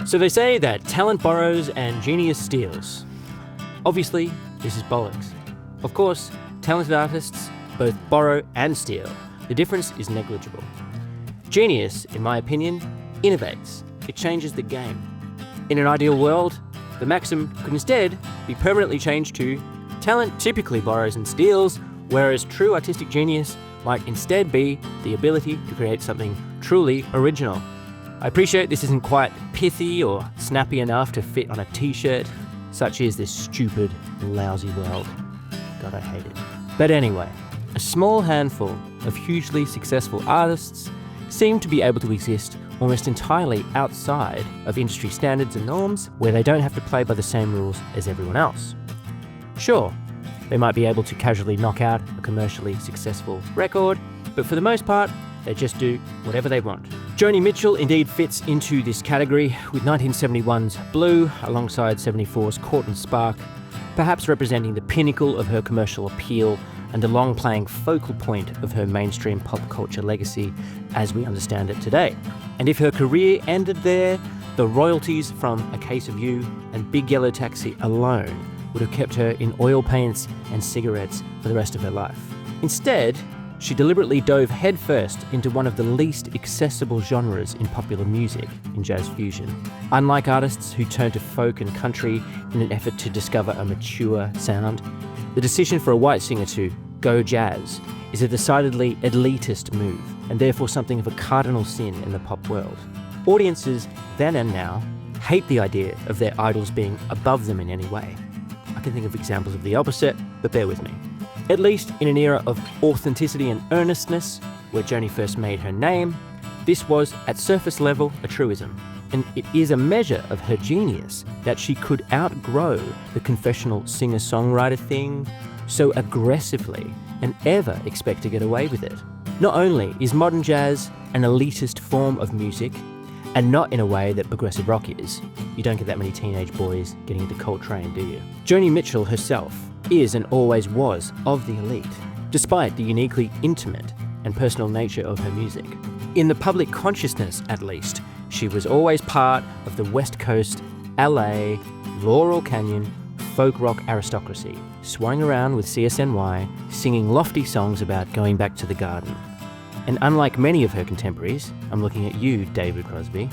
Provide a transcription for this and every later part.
So they say that talent borrows and genius steals. Obviously, this is bollocks. Of course, talented artists both borrow and steal. The difference is negligible. Genius, in my opinion, innovates. It changes the game. In an ideal world, the maxim could instead be permanently changed to talent typically borrows and steals, whereas true artistic genius might instead be the ability to create something truly original. I appreciate this isn't quite pithy or snappy enough to fit on a t-shirt. Such is this stupid, lousy world. God, I hate it. But anyway, a small handful of hugely successful artists seem to be able to exist almost entirely outside of industry standards and norms, where they don't have to play by the same rules as everyone else. Sure, they might be able to casually knock out a commercially successful record, but for the most part, they just do whatever they want. Joni Mitchell indeed fits into this category, with 1971's Blue alongside 74's Caught and Spark, perhaps representing the pinnacle of her commercial appeal and the long-playing focal point of her mainstream pop culture legacy as we understand it today. And if her career ended there, the royalties from A Case of You and Big Yellow Taxi alone would have kept her in oil paints and cigarettes for the rest of her life. Instead, she deliberately dove headfirst into one of the least accessible genres in popular music, in jazz fusion. Unlike artists who turn to folk and country in an effort to discover a mature sound, the decision for a white singer to go jazz is a decidedly elitist move, and therefore something of a cardinal sin in the pop world. Audiences then and now hate the idea of their idols being above them in any way. I can think of examples of the opposite, but bear with me. At least in an era of authenticity and earnestness, where Joni first made her name, this was, at surface level, a truism. And it is a measure of her genius that she could outgrow the confessional singer-songwriter thing so aggressively and ever expect to get away with it. Not only is modern jazz an elitist form of music, and not in a way that progressive rock is. You don't get that many teenage boys getting into Coltrane, do you? Joni Mitchell herself is and always was of the elite, despite the uniquely intimate and personal nature of her music. In the public consciousness, at least, she was always part of the West Coast, LA, Laurel Canyon, folk rock aristocracy, swung around with CSNY, singing lofty songs about going back to the garden. And unlike many of her contemporaries, I'm looking at you, David Crosby,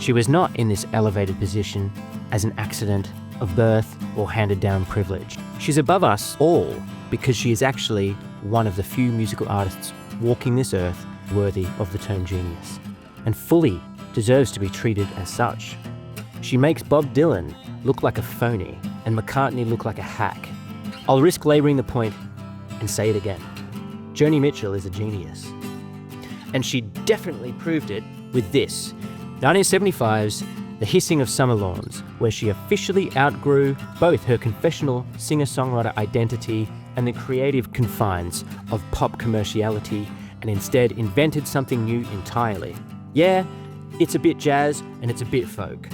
she was not in this elevated position as an accident of birth or handed down privilege. She's above us all because she is actually one of the few musical artists walking this earth worthy of the term genius, and fully deserves to be treated as such. She makes Bob Dylan look like a phony and McCartney look like a hack. I'll risk labouring the point and say it again. Joni Mitchell is a genius. And she definitely proved it with this, 1975's The Hissing of Summer Lawns, where she officially outgrew both her confessional singer-songwriter identity and the creative confines of pop commerciality, and instead invented something new entirely. Yeah, it's a bit jazz and it's a bit folk.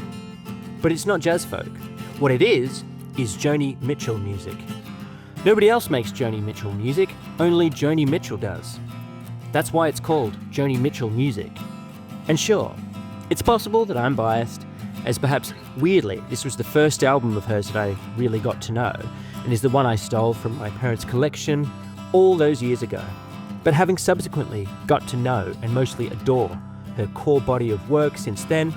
But it's not jazz folk. What it is Joni Mitchell music. Nobody else makes Joni Mitchell music, only Joni Mitchell does. That's why it's called Joni Mitchell music. And sure, it's possible that I'm biased, as perhaps, weirdly, this was the first album of hers that I really got to know, and is the one I stole from my parents' collection all those years ago. But having subsequently got to know and mostly adore her core body of work since then,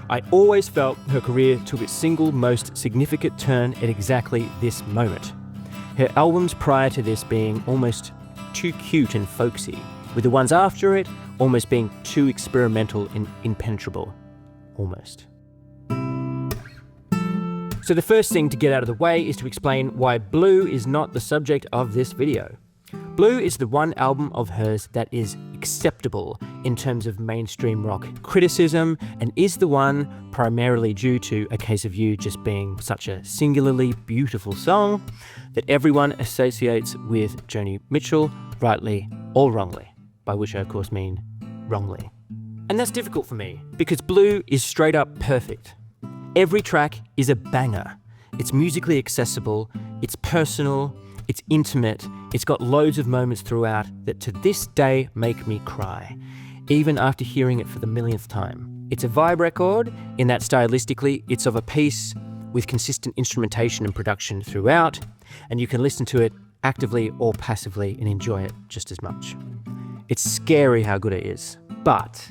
I always felt her career took its single most significant turn at exactly this moment. Her albums prior to this being almost too cute and folksy, with the ones after it almost being too experimental and impenetrable. Almost. So the first thing to get out of the way is to explain why Blue is not the subject of this video. Blue is the one album of hers that is acceptable in terms of mainstream rock criticism, and is the one primarily due to A Case of You just being such a singularly beautiful song that everyone associates with Joni Mitchell, rightly or wrongly, by which I of course mean wrongly. And that's difficult for me, because Blue is straight up perfect. Every track is a banger. It's musically accessible, it's personal, it's intimate, it's got loads of moments throughout that to this day make me cry, even after hearing it for the millionth time. It's a vibe record in that stylistically it's of a piece with consistent instrumentation and production throughout, and you can listen to it actively or passively and enjoy it just as much. It's scary how good it is, but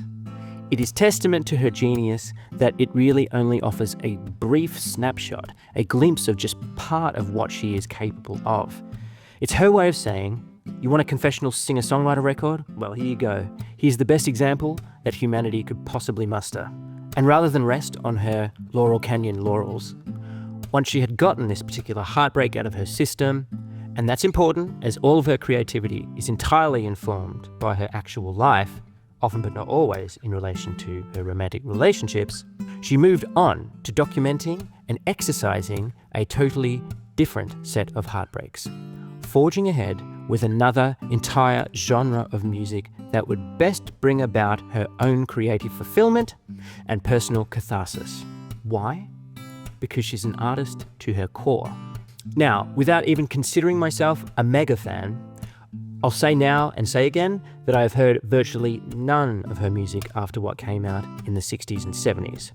it is testament to her genius that it really only offers a brief snapshot, a glimpse of just part of what she is capable of. It's her way of saying, you want a confessional singer-songwriter record? Well, here you go. Here's the best example that humanity could possibly muster. And rather than rest on her Laurel Canyon laurels, once she had gotten this particular heartbreak out of her system, and that's important as all of her creativity is entirely informed by her actual life, often but not always in relation to her romantic relationships, she moved on to documenting and exercising a totally different set of heartbreaks, forging ahead with another entire genre of music that would best bring about her own creative fulfillment and personal catharsis. Why? Because she's an artist to her core. Now, without even considering myself a mega fan, I'll say now and say again that I have heard virtually none of her music after what came out in the 60s and 70s.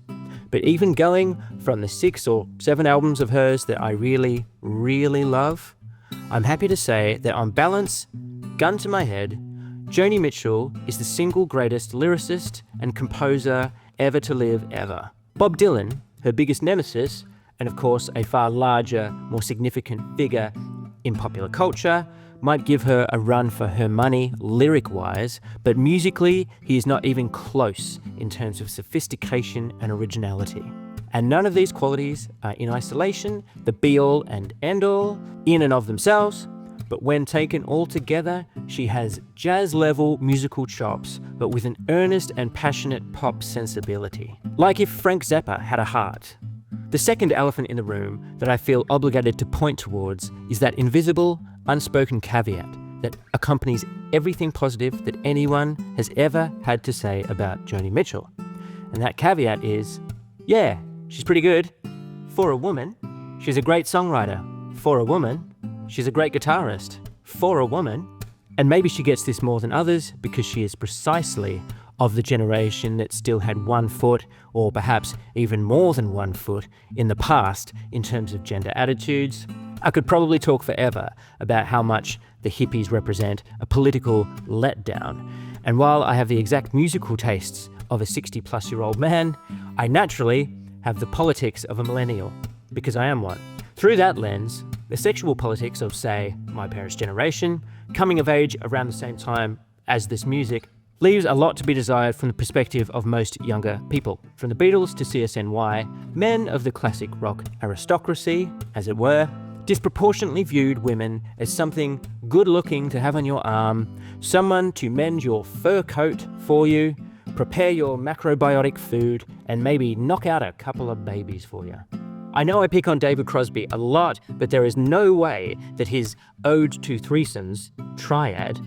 But even going from the 6 or 7 albums of hers that I really, really love, I'm happy to say that on balance, gun to my head, Joni Mitchell is the single greatest lyricist and composer ever to live ever. Bob Dylan, her biggest nemesis, and of course a far larger, more significant figure in popular culture, might give her a run for her money lyric-wise, but musically he is not even close in terms of sophistication and originality. And none of these qualities are in isolation the be-all and end-all in and of themselves, but when taken all together, she has jazz-level musical chops, but with an earnest and passionate pop sensibility. Like if Frank Zappa had a heart. The second elephant in the room that I feel obligated to point towards is that invisible, unspoken caveat that accompanies everything positive that anyone has ever had to say about Joni Mitchell. And that caveat is, yeah, she's pretty good. For a woman. She's a great songwriter. For a woman. She's a great guitarist. For a woman. And maybe she gets this more than others because she is precisely of the generation that still had one foot, or perhaps even more than one foot, in the past in terms of gender attitudes. I could probably talk forever about how much the hippies represent a political letdown. And while I have the exact musical tastes of a 60-plus-year-old man, I naturally have the politics of a millennial, because I am one. Through that lens, the sexual politics of, say, my parents' generation, coming of age around the same time as this music, leaves a lot to be desired from the perspective of most younger people. From the Beatles to CSNY, men of the classic rock aristocracy, as it were, disproportionately viewed women as something good-looking to have on your arm, someone to mend your fur coat for you, prepare your macrobiotic food, and maybe knock out a couple of babies for you. I know I pick on David Crosby a lot, but there is no way that his Ode to Threesomes, Triad,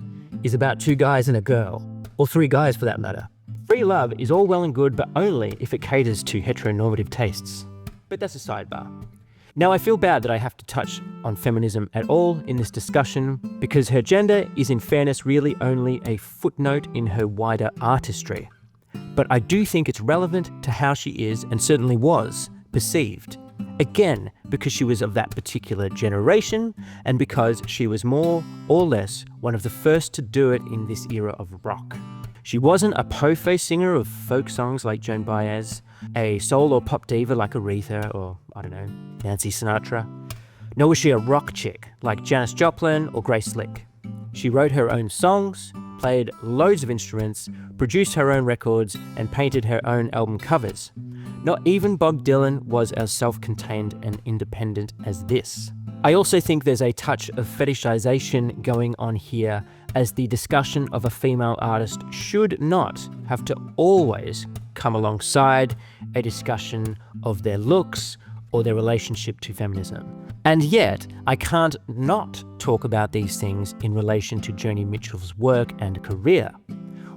is about 2 guys and a girl. Or 3 guys for that matter. Free love is all well and good, but only if it caters to heteronormative tastes. But that's a sidebar. Now I feel bad that I have to touch on feminism at all in this discussion, because her gender is in fairness really only a footnote in her wider artistry. But I do think it's relevant to how she is, and certainly was, perceived. Again, because she was of that particular generation, and because she was more or less one of the first to do it in this era of rock. She wasn't a po-faced singer of folk songs like Joan Baez, a soul or pop diva like Aretha or, I don't know, Nancy Sinatra. Nor was she a rock chick like Janis Joplin or Grace Slick. She wrote her own songs, played loads of instruments, produced her own records, and painted her own album covers. Not even Bob Dylan was as self-contained and independent as this. I also think there's a touch of fetishization going on here, as the discussion of a female artist should not have to always come alongside a discussion of their looks or their relationship to feminism. And yet, I can't not talk about these things in relation to Joni Mitchell's work and career.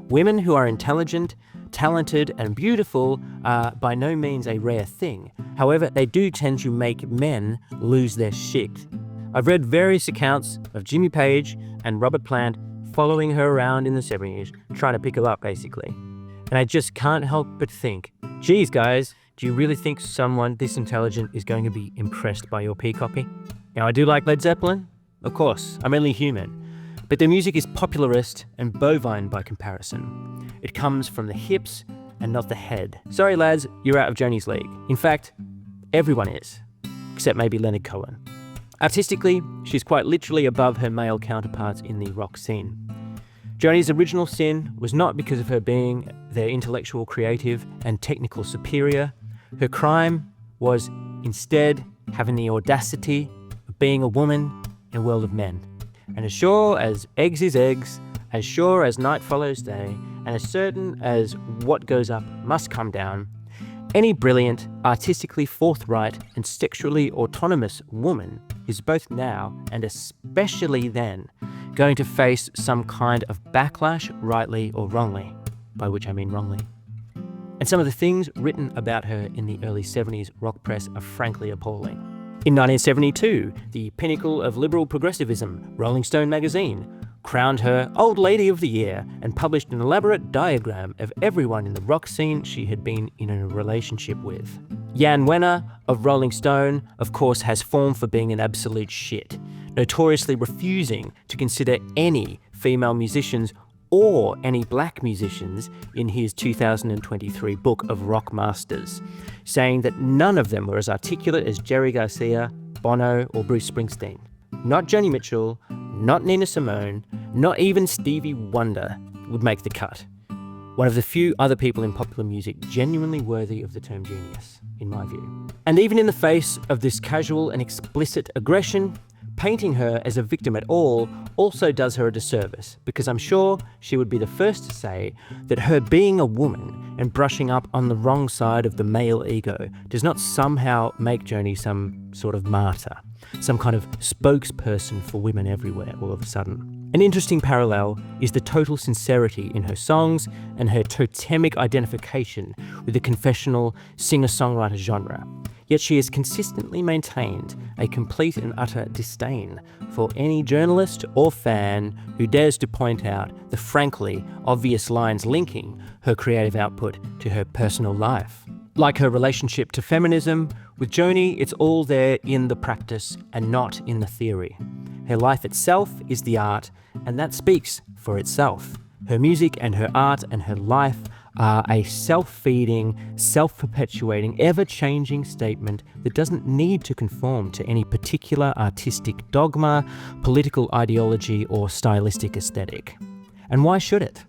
Women who are intelligent, talented, and beautiful are by no means a rare thing. However, they do tend to make men lose their shit. I've read various accounts of Jimmy Page and Robert Plant following her around in the 70s, trying to pick her up basically. And I just can't help but think, geez guys, do you really think someone this intelligent is going to be impressed by your pea copy? Now I do like Led Zeppelin, of course, I'm only human, but their music is popularist and bovine by comparison. It comes from the hips and not the head. Sorry lads, you're out of Joni's league. In fact, everyone is, except maybe Leonard Cohen. Artistically, she's quite literally above her male counterparts in the rock scene. Joni's original sin was not because of her being their intellectual, creative, and technical superior. Her crime was instead having the audacity of being a woman in a world of men. And as sure as eggs is eggs, as sure as night follows day, and as certain as what goes up must come down, any brilliant, artistically forthright, and sexually autonomous woman is both now, and especially then, going to face some kind of backlash, rightly or wrongly, by which I mean wrongly. And some of the things written about her in the early 70s rock press are frankly appalling. In 1972, the pinnacle of liberal progressivism, Rolling Stone magazine, crowned her Old Lady of the Year and published an elaborate diagram of everyone in the rock scene she had been in a relationship with. Jann Wenner of Rolling Stone, of course, has form for being an absolute shit, notoriously refusing to consider any female musicians or any black musicians in his 2023 book of Rock Masters, saying that none of them were as articulate as Jerry Garcia, Bono, or Bruce Springsteen. Not Joni Mitchell, not Nina Simone, not even Stevie Wonder would make the cut. One of the few other people in popular music genuinely worthy of the term genius, in my view. And even in the face of this casual and explicit aggression, painting her as a victim at all also does her a disservice, because I'm sure she would be the first to say that her being a woman and brushing up on the wrong side of the male ego does not somehow make Joni some sort of martyr, some kind of spokesperson for women everywhere all of a sudden. An interesting parallel is the total sincerity in her songs and her totemic identification with the confessional singer-songwriter genre. Yet she has consistently maintained a complete and utter disdain for any journalist or fan who dares to point out the frankly obvious lines linking her creative output to her personal life. Like her relationship to feminism, with Joni it's all there in the practice and not in the theory. Her life itself is the art, and that speaks for itself. Her music and her art and her life are a self-feeding, self-perpetuating, ever-changing statement that doesn't need to conform to any particular artistic dogma, political ideology, or stylistic aesthetic. And why should it?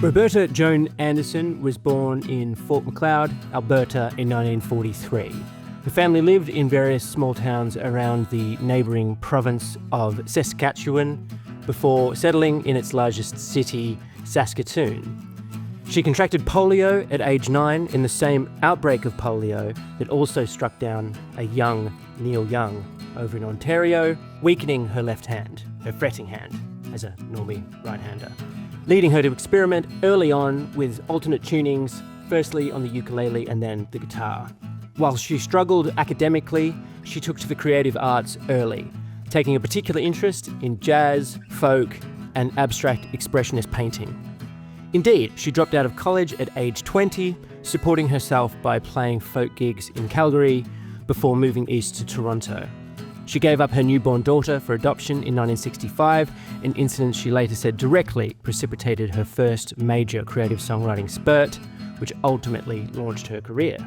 Roberta Joan Anderson was born in Fort Macleod, Alberta in 1943. Her family lived in various small towns around the neighbouring province of Saskatchewan before settling in its largest city, Saskatoon. She contracted polio at age 9 in the same outbreak of polio that also struck down a young Neil Young over in Ontario, weakening her left hand, her fretting hand, as a normie right-hander, leading her to experiment early on with alternate tunings, firstly on the ukulele and then the guitar. While she struggled academically, she took to the creative arts early, taking a particular interest in jazz, folk, and abstract expressionist painting. Indeed, she dropped out of college at age 20, supporting herself by playing folk gigs in Calgary before moving east to Toronto. She gave up her newborn daughter for adoption in 1965, an incident she later said directly precipitated her first major creative songwriting spurt, which ultimately launched her career.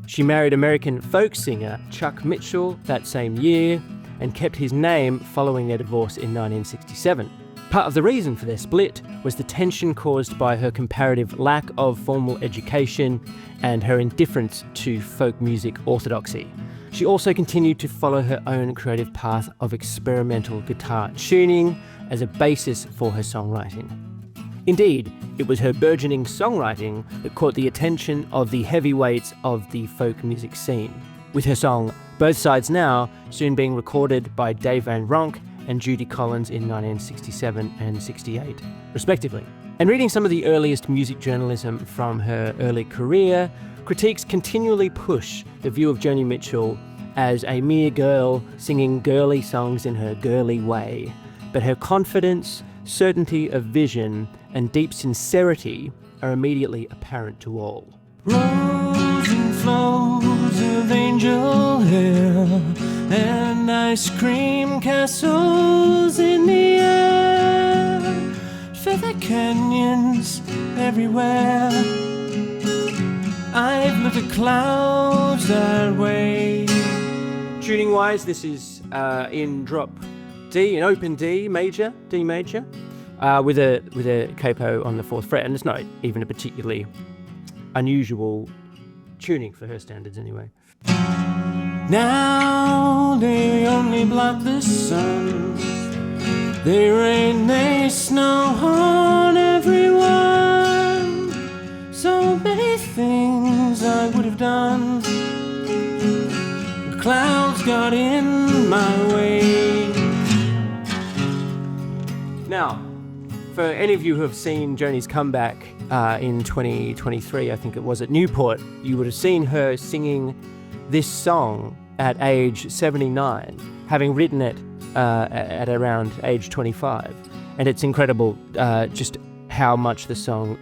She married American folk singer Chuck Mitchell that same year and kept his name following their divorce in 1967. Part of the reason for their split was the tension caused by her comparative lack of formal education and her indifference to folk music orthodoxy. She also continued to follow her own creative path of experimental guitar tuning as a basis for her songwriting. Indeed, it was her burgeoning songwriting that caught the attention of the heavyweights of the folk music scene, with her song Both Sides Now soon being recorded by Dave Van Ronk and Judy Collins in 1967 and 68, respectively. And reading some of the earliest music journalism from her early career, critiques continually push the view of Joni Mitchell as a mere girl singing girly songs in her girly way. But her confidence, certainty of vision, and deep sincerity are immediately apparent to all. Rows and flows of angel hair and ice cream castles in the air, feather canyons everywhere. I've looked at clouds that way. Tuning wise, this is in drop D, in open D major, with a capo on the 4th fret, and it's not even a particularly unusual tuning for her standards anyway. Now they only block the sun, they rain, they snow on everyone. So many things I would have done, the clouds got in my way. Now, for any of you who have seen Joni's comeback in 2023, I think it was, at Newport, you would have seen her singing this song at age 79, having written it at around age 25. And it's incredible just how much the song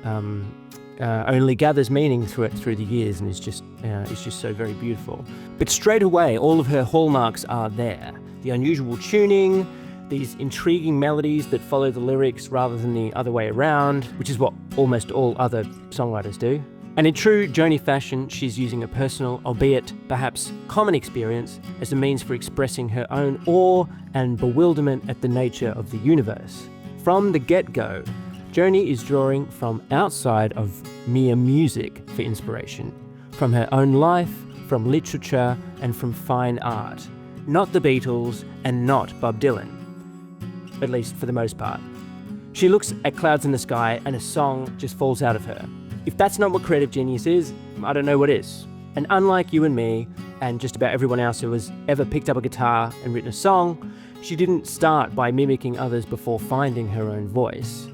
only gathers meaning through the years, and it's just so very beautiful. But straight away, all of her hallmarks are there. The unusual tuning, these intriguing melodies that follow the lyrics rather than the other way around, which is what almost all other songwriters do. And in true Joni fashion, she's using a personal, albeit perhaps common experience as a means for expressing her own awe and bewilderment at the nature of the universe. From the get-go, Joni is drawing from outside of mere music for inspiration, from her own life, from literature, and from fine art. Not the Beatles and not Bob Dylan, at least for the most part. She looks at clouds in the sky and a song just falls out of her. If that's not what creative genius is, I don't know what is. And unlike you and me, and just about everyone else who has ever picked up a guitar and written a song, she didn't start by mimicking others before finding her own voice.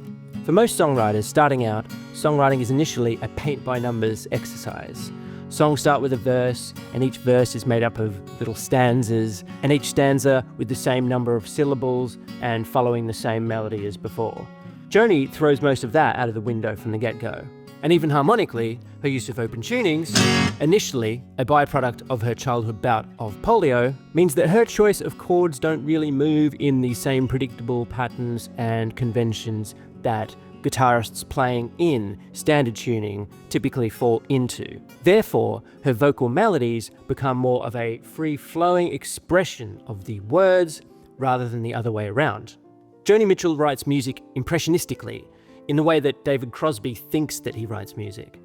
For most songwriters starting out, songwriting is initially a paint-by-numbers exercise. Songs start with a verse, and each verse is made up of little stanzas, and each stanza with the same number of syllables and following the same melody as before. Joni throws most of that out of the window from the get-go. And even harmonically, her use of open tunings, initially a byproduct of her childhood bout of polio, means that her choice of chords don't really move in the same predictable patterns and conventions that guitarists playing in standard tuning typically fall into. Therefore, her vocal melodies become more of a free-flowing expression of the words rather than the other way around. Joni Mitchell writes music impressionistically, in the way that David Crosby thinks that he writes music.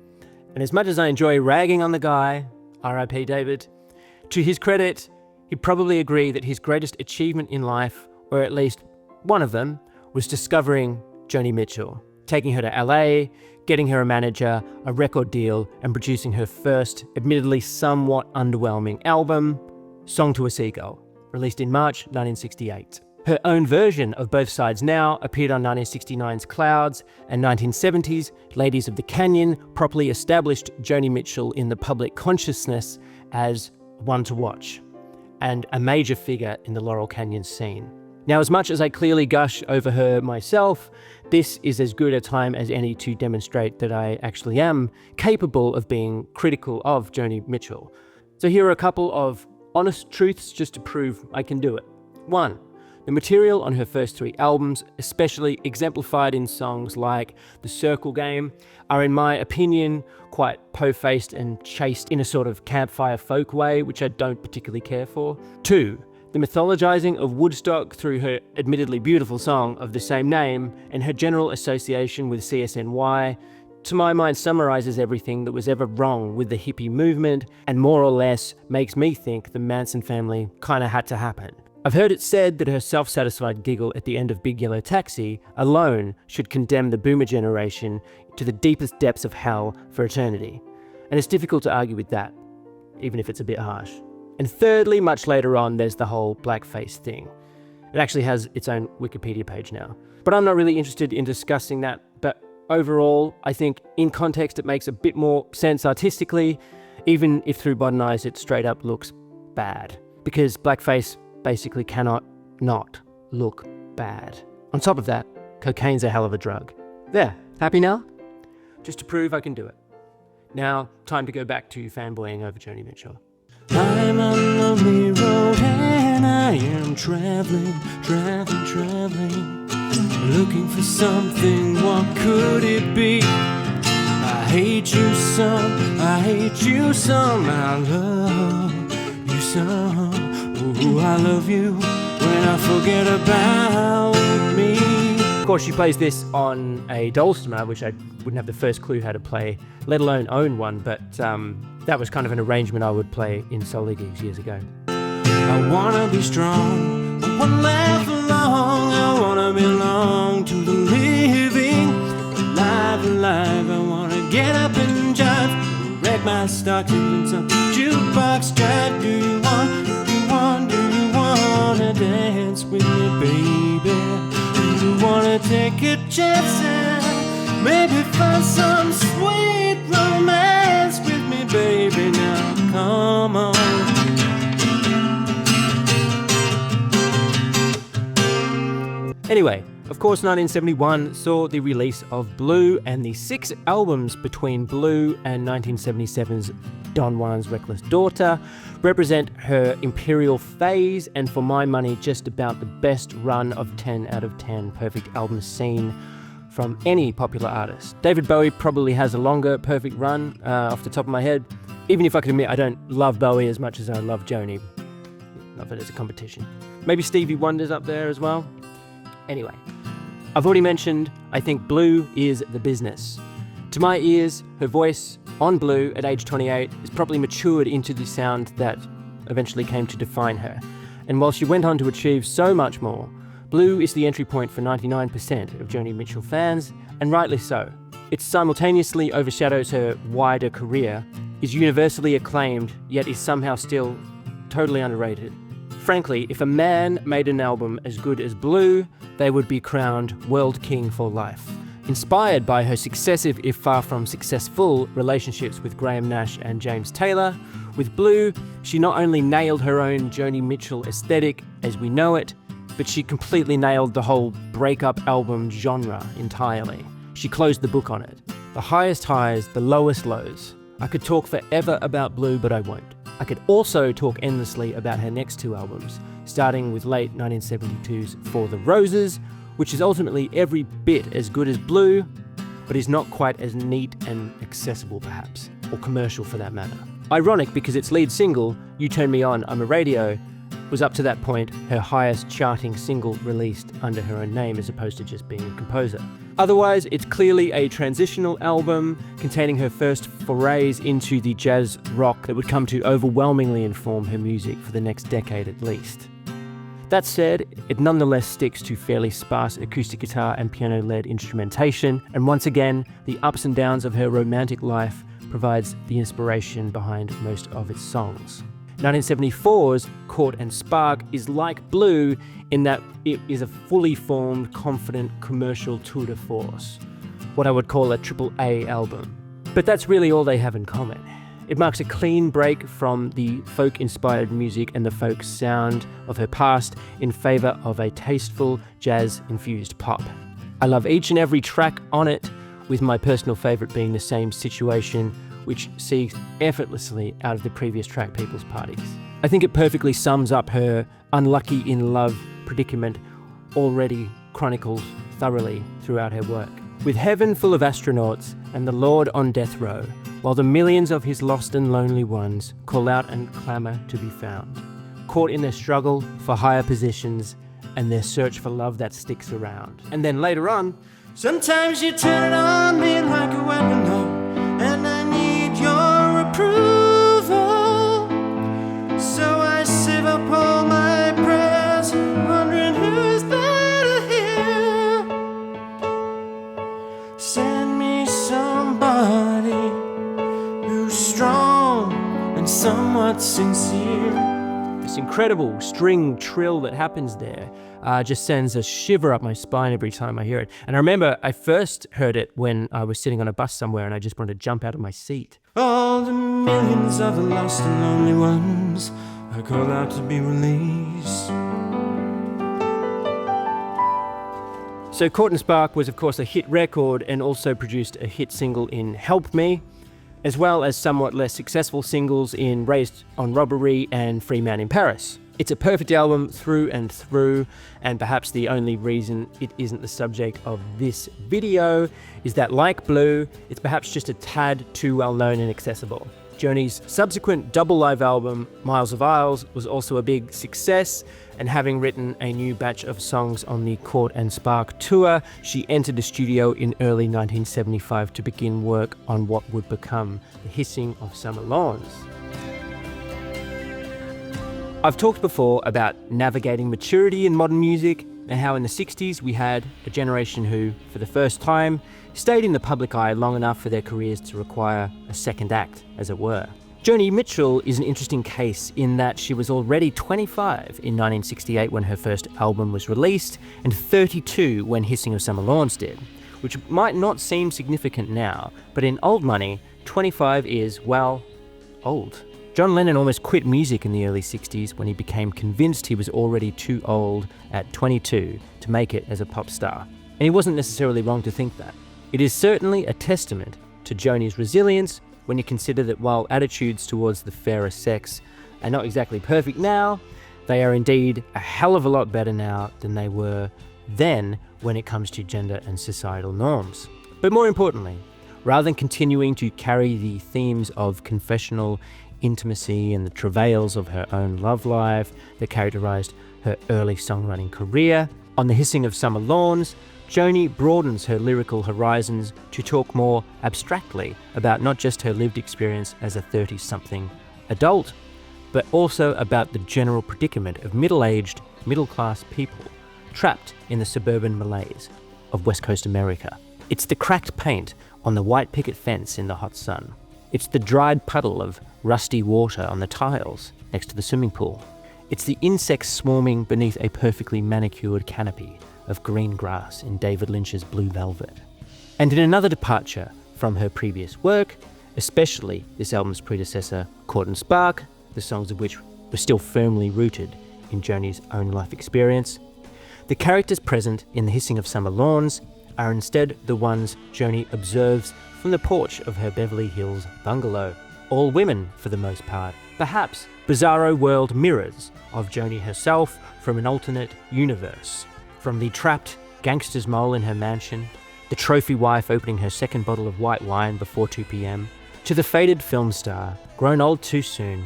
And as much as I enjoy ragging on the guy, R.I.P. David, to his credit, he'd probably agree that his greatest achievement in life, or at least one of them, was discovering Joni Mitchell, taking her to LA, getting her a manager, a record deal, and producing her first, admittedly somewhat underwhelming album, Song to a Seagull, released in March 1968. Her own version of Both Sides Now appeared on 1969's Clouds, and 1970's Ladies of the Canyon properly established Joni Mitchell in the public consciousness as one to watch, and a major figure in the Laurel Canyon scene. Now, as much as I clearly gush over her myself, this is as good a time as any to demonstrate that I actually am capable of being critical of Joni Mitchell. So here are a couple of honest truths just to prove I can do it. 1. The material on her first 3 albums, especially exemplified in songs like The Circle Game, are in my opinion quite po-faced and chased in a sort of campfire folk way, which I don't particularly care for. 2. The mythologizing of Woodstock through her admittedly beautiful song of the same name and her general association with CSNY, to my mind summarizes everything that was ever wrong with the hippie movement and more or less makes me think the Manson Family kinda had to happen. I've heard it said that her self-satisfied giggle at the end of Big Yellow Taxi alone should condemn the boomer generation to the deepest depths of hell for eternity. And it's difficult to argue with that, even if it's a bit harsh. And thirdly, much later on, there's the whole blackface thing. It actually has its own Wikipedia page now. But I'm not really interested in discussing that. But overall, I think in context it makes a bit more sense artistically, even if through modern eyes it straight up looks bad. Because blackface basically cannot not look bad. On top of that, Cocaine's a hell of a drug. There, happy now? Just to prove I can do it. Now, time to go back to fanboying over Joni Mitchell. I'm on a lonely road and I am traveling, looking for something, what could it be? I hate you some, I love you some. Ooh, I love you when I forget about me. Of course, she plays this on a dulcimer, which I wouldn't have the first clue how to play, let alone own one, but that was kind of an arrangement I would play in solo gigs years ago. I wanna be strong, I wanna laugh along, I wanna belong to the living, alive, I wanna get up and jive, wreck my stockings on jukebox jive. Do you wanna dance with me, baby? Do you wanna take a chance and maybe find some sweet romance with me, baby? Now come on. Anyway, of course 1971 saw the release of Blue, and the 6 albums between Blue and 1977's Don Juan's Reckless Daughter represent her imperial phase, and for my money just about the best run of 10 out of 10 perfect albums seen from any popular artist. David Bowie probably has a longer perfect run off the top of my head, even if I can admit I don't love Bowie as much as I love Joni. Not that it's a competition. Maybe Stevie Wonder's up there as well. Anyway, I've already mentioned, I think Blue is the business. To my ears, her voice on Blue at age 28 is probably matured into the sound that eventually came to define her. And while she went on to achieve so much more, Blue is the entry point for 99% of Joni Mitchell fans, and rightly so. It simultaneously overshadows her wider career, is universally acclaimed, yet is somehow still totally underrated. Frankly, if a man made an album as good as Blue, they would be crowned world king for life. Inspired by her successive, if far from successful, relationships with Graham Nash and James Taylor, with Blue, she not only nailed her own Joni Mitchell aesthetic as we know it, but she completely nailed the whole breakup album genre entirely. She closed the book on it. The highest highs, the lowest lows. I could talk forever about Blue, but I won't. I could also talk endlessly about her next 2 albums, starting with late 1972's For the Roses, which is ultimately every bit as good as Blue, but is not quite as neat and accessible perhaps, or commercial for that matter. Ironic because its lead single, You Turn Me On, I'm a Radio, was up to that point her highest charting single released under her own name as opposed to just being a composer. Otherwise, it's clearly a transitional album containing her first forays into the jazz rock that would come to overwhelmingly inform her music for the next decade at least. That said, it nonetheless sticks to fairly sparse acoustic guitar and piano-led instrumentation, and once again, the ups and downs of her romantic life provides the inspiration behind most of its songs. 1974's Court and Spark is like Blue in that it is a fully formed, confident commercial tour de force, what I would call a AAA album. But that's really all they have in common. It marks a clean break from the folk-inspired music and the folk sound of her past in favour of a tasteful, jazz-infused pop. I love each and every track on it, with my personal favourite being The Same Situation, which segues effortlessly out of the previous track People's Parties. I think it perfectly sums up her unlucky in love predicament already chronicled thoroughly throughout her work. With heaven full of astronauts and the Lord on death row, while the millions of his lost and lonely ones call out and clamour to be found, caught in their struggle for higher positions and their search for love that sticks around. And then later on, sometimes you turn it on me like a weapon, and I need your approval. So I save up all my prayers, wondering who's there to hear. Send me somebody who's strong and somewhat sincere. this incredible string trill that happens there just sends a shiver up my spine every time I hear it. And I remember I first heard it when I was sitting on a bus somewhere and I just wanted to jump out of my seat. All the millions of the lost and lonely ones I call out to be released. So Court and Spark was of course a hit record and also produced a hit single in Help Me, as well as somewhat less successful singles in Raised on Robbery and Free Man in Paris. It's a perfect album through and through, and perhaps the only reason it isn't the subject of this video is that, like Blue, it's perhaps just a tad too well known and accessible. Joni's subsequent double live album, Miles of Isles, was also a big success, and having written a new batch of songs on the Court and Spark tour, she entered the studio in early 1975 to begin work on what would become The Hissing of Summer Lawns. I've talked before about navigating maturity in modern music and how in the 60s we had a generation who, for the first time, stayed in the public eye long enough for their careers to require a second act, as it were. Joni Mitchell is an interesting case in that she was already 25 in 1968 when her first album was released, and 32 when Hissing of Summer Lawns did, which might not seem significant now, but in old money, 25 is, well, old. John Lennon almost quit music in the early 60s when he became convinced he was already too old at 22 to make it as a pop star. And he wasn't necessarily wrong to think that. It is certainly a testament to Joni's resilience when you consider that while attitudes towards the fairer sex are not exactly perfect now, they are indeed a hell of a lot better now than they were then when it comes to gender and societal norms. But more importantly, rather than continuing to carry the themes of confessional intimacy and the travails of her own love life that characterized her early songwriting career, on The Hissing of Summer Lawns, Joni broadens her lyrical horizons to talk more abstractly about not just her lived experience as a 30-something adult, but also about the general predicament of middle-aged, middle-class people trapped in the suburban malaise of West Coast America. It's the cracked paint on the white picket fence in the hot sun. It's the dried puddle of rusty water on the tiles next to the swimming pool. It's the insects swarming beneath a perfectly manicured canopy of green grass in David Lynch's Blue Velvet. And in another departure from her previous work, especially this album's predecessor, Court and Spark, the songs of which were still firmly rooted in Joni's own life experience, the characters present in The Hissing of Summer Lawns are instead the ones Joni observes from the porch of her Beverly Hills bungalow. All women, for the most part, perhaps bizarro world mirrors of Joni herself from an alternate universe. From the trapped gangster's mole in her mansion, the trophy wife opening her second bottle of white wine before 2 p.m, to the faded film star, grown old too soon,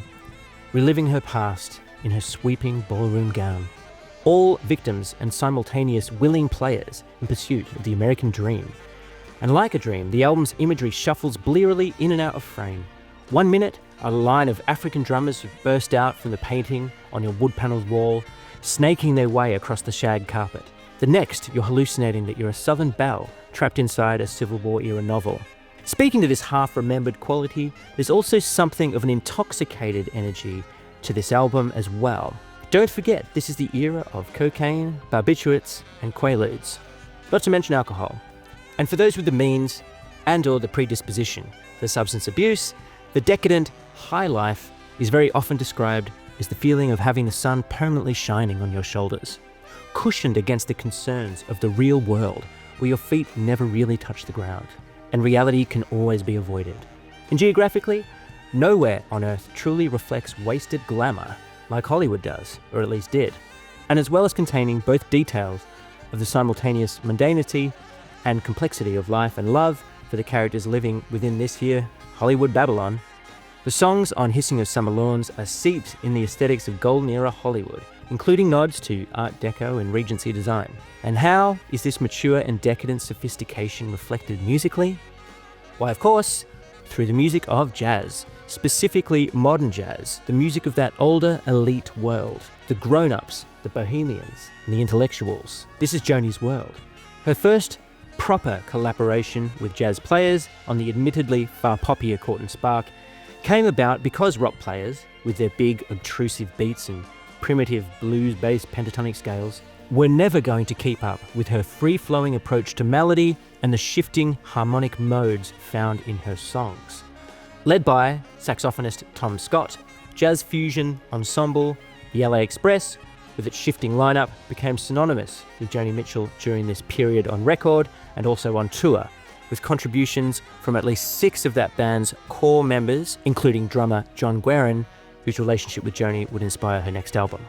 reliving her past in her sweeping ballroom gown. All victims and simultaneous willing players in pursuit of the American dream. And like a dream, the album's imagery shuffles blearily in and out of frame. 1 minute, a line of African drummers burst out from the painting on your wood-panelled wall, snaking their way across the shag carpet. The next, you're hallucinating that you're a Southern belle trapped inside a Civil War-era novel. Speaking to this half-remembered quality, there's also something of an intoxicated energy to this album as well. Don't forget, this is the era of cocaine, barbiturates, and quaaludes. Not to mention alcohol. And for those with the means and/or the predisposition for substance abuse, the decadent high life is very often described as the feeling of having the sun permanently shining on your shoulders, cushioned against the concerns of the real world, where your feet never really touch the ground, and reality can always be avoided. And geographically, nowhere on Earth truly reflects wasted glamour like Hollywood does, or at least did. And as well as containing both details of the simultaneous mundanity and complexity of life and love for the characters living within this here Hollywood Babylon, the songs on Hissing of Summer Lawns are seeped in the aesthetics of golden era Hollywood, including nods to Art Deco and Regency design. And how is this mature and decadent sophistication reflected musically? Why, of course, through the music of jazz, specifically modern jazz, the music of that older elite world, the grown-ups, the bohemians, and the intellectuals. This is Joni's world. Her first proper collaboration with jazz players on the admittedly far poppier Court and Spark came about because rock players, with their big obtrusive beats and primitive blues-based pentatonic scales, were never going to keep up with her free-flowing approach to melody and the shifting harmonic modes found in her songs. Led by saxophonist Tom Scott, jazz fusion ensemble The LA Express with its shifting lineup, became synonymous with Joni Mitchell during this period on record and also on tour, with contributions from at least 6 of that band's core members, including drummer John Guerin, whose relationship with Joni would inspire her next album.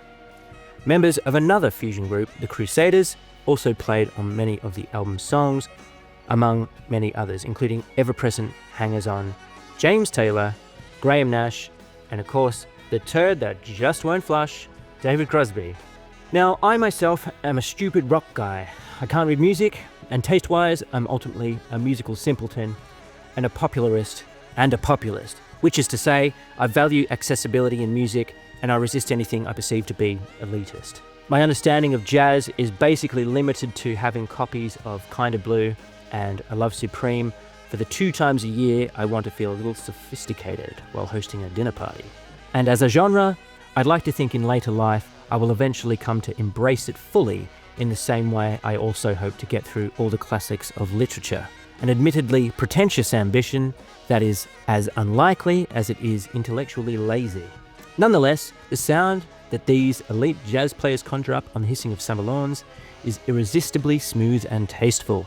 Members of another fusion group, the Crusaders, also played on many of the album's songs, among many others, including ever-present hangers-on James Taylor, Graham Nash, and of course, the turd that just won't flush, David Crosby. Now, I myself am a stupid rock guy. I can't read music, and taste-wise, I'm ultimately a musical simpleton and a popularist and a populist, which is to say, I value accessibility in music and I resist anything I perceive to be elitist. My understanding of jazz is basically limited to having copies of Kinda Blue and A Love Supreme for the 2 times a year I want to feel a little sophisticated while hosting a dinner party. And as a genre, I'd like to think in later life I will eventually come to embrace it fully in the same way I also hope to get through all the classics of literature, an admittedly pretentious ambition that is as unlikely as it is intellectually lazy. Nonetheless, the sound that these elite jazz players conjure up on the hissing of summer lawns is irresistibly smooth and tasteful.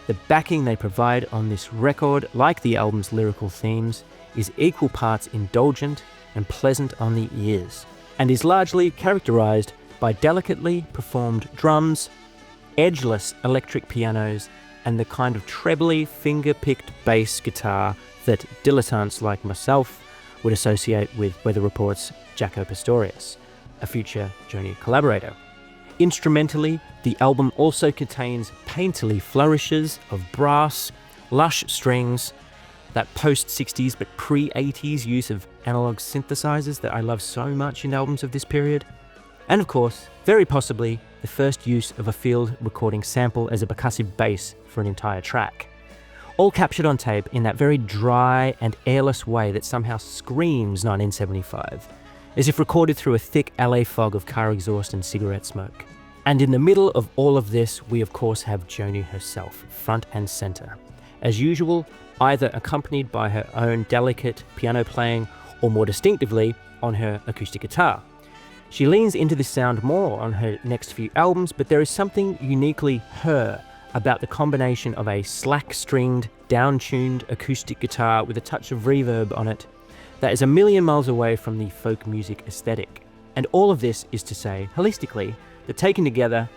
The backing they provide on this record, like the album's lyrical themes, is equal parts indulgent and pleasant on the ears, and is largely characterized by delicately performed drums, edgeless electric pianos, and the kind of trebly finger-picked bass guitar that dilettantes like myself would associate with Weather Report's Jaco Pastorius, a future Joni collaborator. Instrumentally, the album also contains painterly flourishes of brass, lush strings, that post-60s but pre-80s use of analog synthesizers that I love so much in albums of this period, and of course, very possibly, the first use of a field recording sample as a percussive bass for an entire track. All captured on tape in that very dry and airless way that somehow screams 1975, as if recorded through a thick LA fog of car exhaust and cigarette smoke. And in the middle of all of this, we of course have Joni herself, front and center. As usual, either accompanied by her own delicate piano playing or more distinctively on her acoustic guitar. She leans into this sound more on her next few albums, but there is something uniquely her about the combination of a slack-stringed, down-tuned acoustic guitar with a touch of reverb on it that is a million miles away from the folk music aesthetic. And all of this is to say, holistically, that taken together,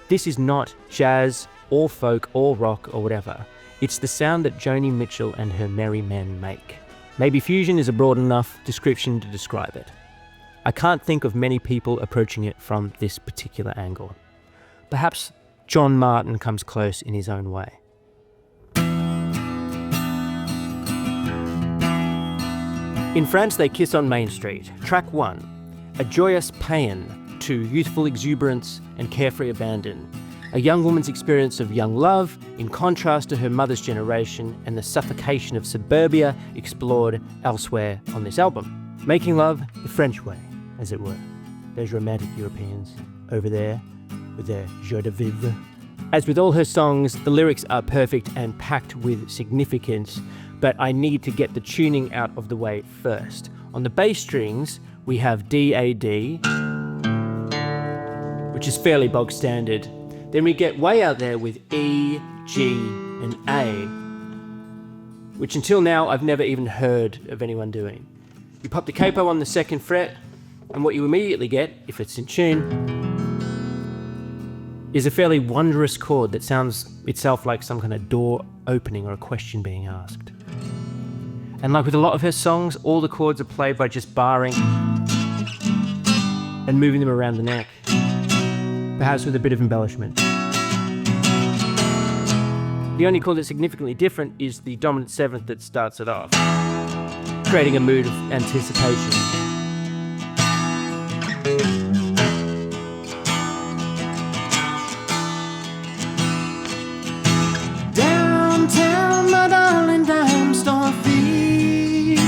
this is not jazz or folk or rock or whatever. It's the sound that Joni Mitchell and her merry men make. Maybe fusion is a broad enough description to describe it. I can't think of many people approaching it from this particular angle. Perhaps John Martin comes close in his own way. In France, they kiss on Main Street. Track 1, a joyous paean to youthful exuberance and carefree abandon. A young woman's experience of young love, in contrast to her mother's generation and the suffocation of suburbia explored elsewhere on this album. Making love the French way, as it were. Those romantic Europeans over there with their joie de vivre. As with all her songs, the lyrics are perfect and packed with significance, but I need to get the tuning out of the way first. On the bass strings, we have D-A-D, which is fairly bog standard. Then we get way out there with E, G, and A, which until now I've never even heard of anyone doing. You pop the capo on the 2nd fret, and what you immediately get, if it's in tune, is a fairly wondrous chord that sounds itself like some kind of door opening or a question being asked. And like with a lot of her songs, all the chords are played by just barring and moving them around the neck, perhaps with a bit of embellishment. The only chord that's significantly different is the dominant 7th that starts it off, creating a mood of anticipation. Downtown, my darling, dime store thief,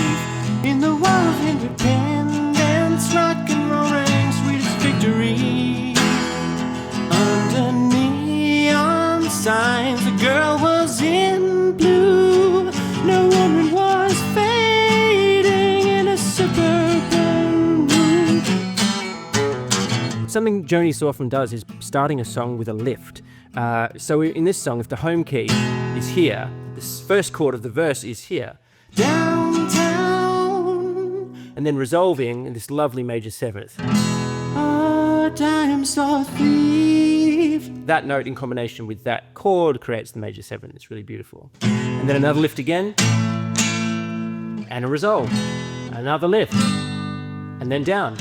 in the war of independence, rock and roll rang sweetest victory. Under neon signs, a girl was in blue. No woman was fading in a suburban something Joni so often does is starting a song with a lift. So in this song, if the home key is here, this first chord of the verse is here, downtown, and then resolving in this lovely major seventh. Time so thief. That note in combination with that chord creates the major seventh. It's really beautiful. And then another lift again, and a resolve, another lift, and then down.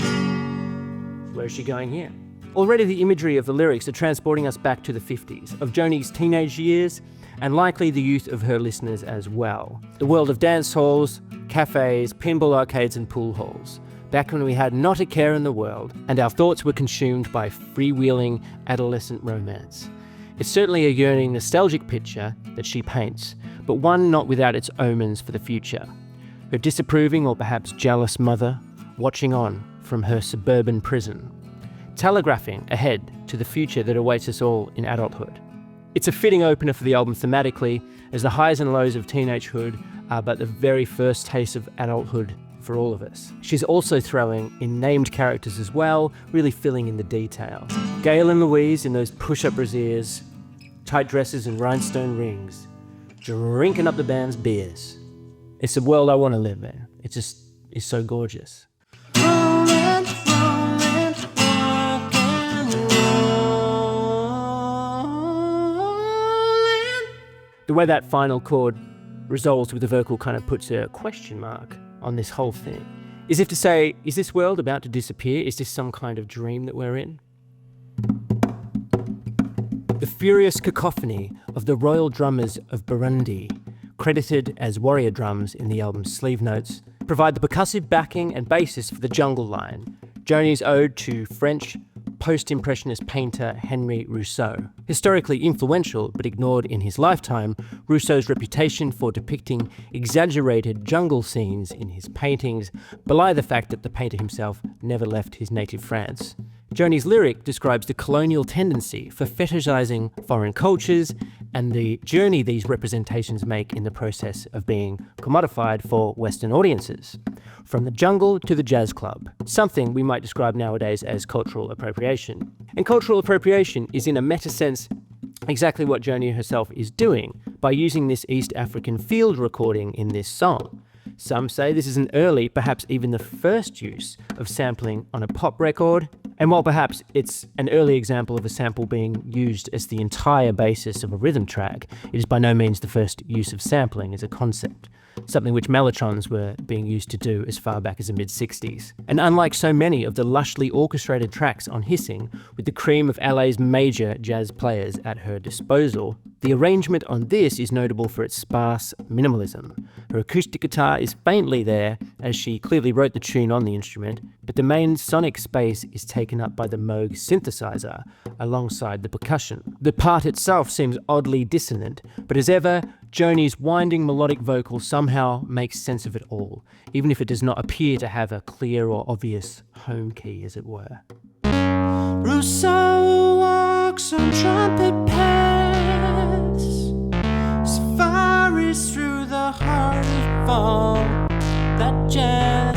Where is she going here? Already the imagery of the lyrics are transporting us back to the 50s, of Joni's teenage years, and likely the youth of her listeners as well. The world of dance halls, cafes, pinball arcades and pool halls. Back when we had not a care in the world, and our thoughts were consumed by freewheeling adolescent romance. It's certainly a yearning, nostalgic picture that she paints, but one not without its omens for the future. Her disapproving or perhaps jealous mother, watching on from her suburban prison, telegraphing ahead to the future that awaits us all in adulthood. It's a fitting opener for the album thematically, as the highs and lows of teenagehood are but the very first taste of adulthood for all of us. She's also throwing in named characters as well, really filling in the detail. Gail and Louise in those push-up brassieres, tight dresses and rhinestone rings, drinking up the band's beers. It's a world I want to live in. It just is so gorgeous. Rollin', rollin', rock and rollin'. The way that final chord resolves with the vocal kind of puts a question mark on this whole thing. As if to say, is this world about to disappear? Is this some kind of dream that we're in? The furious cacophony of the royal drummers of Burundi, credited as warrior drums in the album's sleeve notes, provide the percussive backing and basis for the jungle line, Joni's ode to French post-impressionist painter Henri Rousseau. Historically influential but ignored in his lifetime, Rousseau's reputation for depicting exaggerated jungle scenes in his paintings belie the fact that the painter himself never left his native France. Joni's lyric describes the colonial tendency for fetishizing foreign cultures and the journey these representations make in the process of being commodified for Western audiences. From the jungle to the jazz club, something we might describe nowadays as cultural appropriation. And cultural appropriation is, in a meta sense, exactly what Joni herself is doing by using this East African field recording in this song. Some say this is an early, perhaps even the first use of sampling on a pop record, and while perhaps it's an early example of a sample being used as the entire basis of a rhythm track, it is by no means the first use of sampling as a concept, something which mellotrons were being used to do as far back as the mid-60s. And unlike so many of the lushly orchestrated tracks on Hissing, with the cream of LA's major jazz players at her disposal, the arrangement on this is notable for its sparse minimalism. Her acoustic guitar is faintly there, as she clearly wrote the tune on the instrument, but the main sonic space is taken up by the Moog synthesizer alongside the percussion. The part itself seems oddly dissonant, but as ever, Joni's winding melodic vocal somehow makes sense of it all, even if it does not appear to have a clear or obvious home key, as it were. Rousseau walks on trumpet paths, safaris through the heart of fall, that jazz.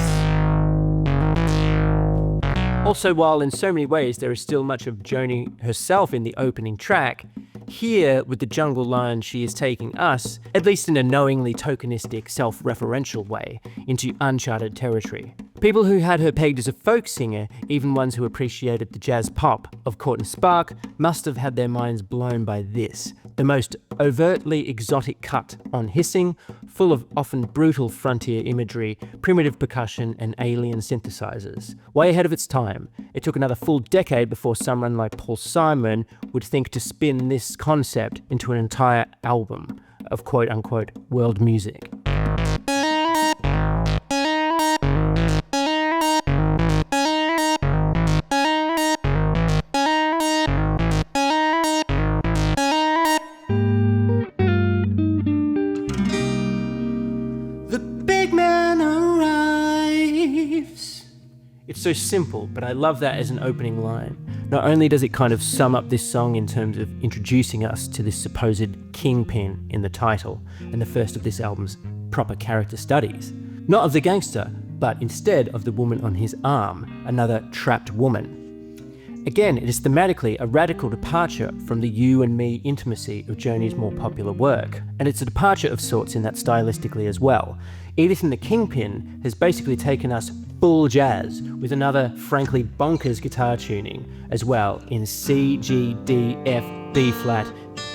Also, while in so many ways there is still much of Joni herself in the opening track, here, with the jungle line, she is taking us, at least in a knowingly tokenistic, self-referential way, into uncharted territory. People who had her pegged as a folk singer, even ones who appreciated the jazz pop of Court and Spark, must have had their minds blown by this, the most overtly exotic cut on Hissing, full of often brutal frontier imagery, primitive percussion, and alien synthesizers. Way ahead of its time, it took another full decade before someone like Paul Simon would think to spin this concept into an entire album of quote-unquote world music. It's so simple, but I love that as an opening line. Not only does it kind of sum up this song in terms of introducing us to this supposed Kingpin in the title, and the first of this album's proper character studies. Not of the gangster, but instead of the woman on his arm, another trapped woman. Again, it is thematically a radical departure from the you and me intimacy of Joni's more popular work, and it's a departure of sorts in that stylistically as well. Edith and the Kingpin has basically taken us full jazz with another frankly bonkers guitar tuning as well in C, G, D, F, B flat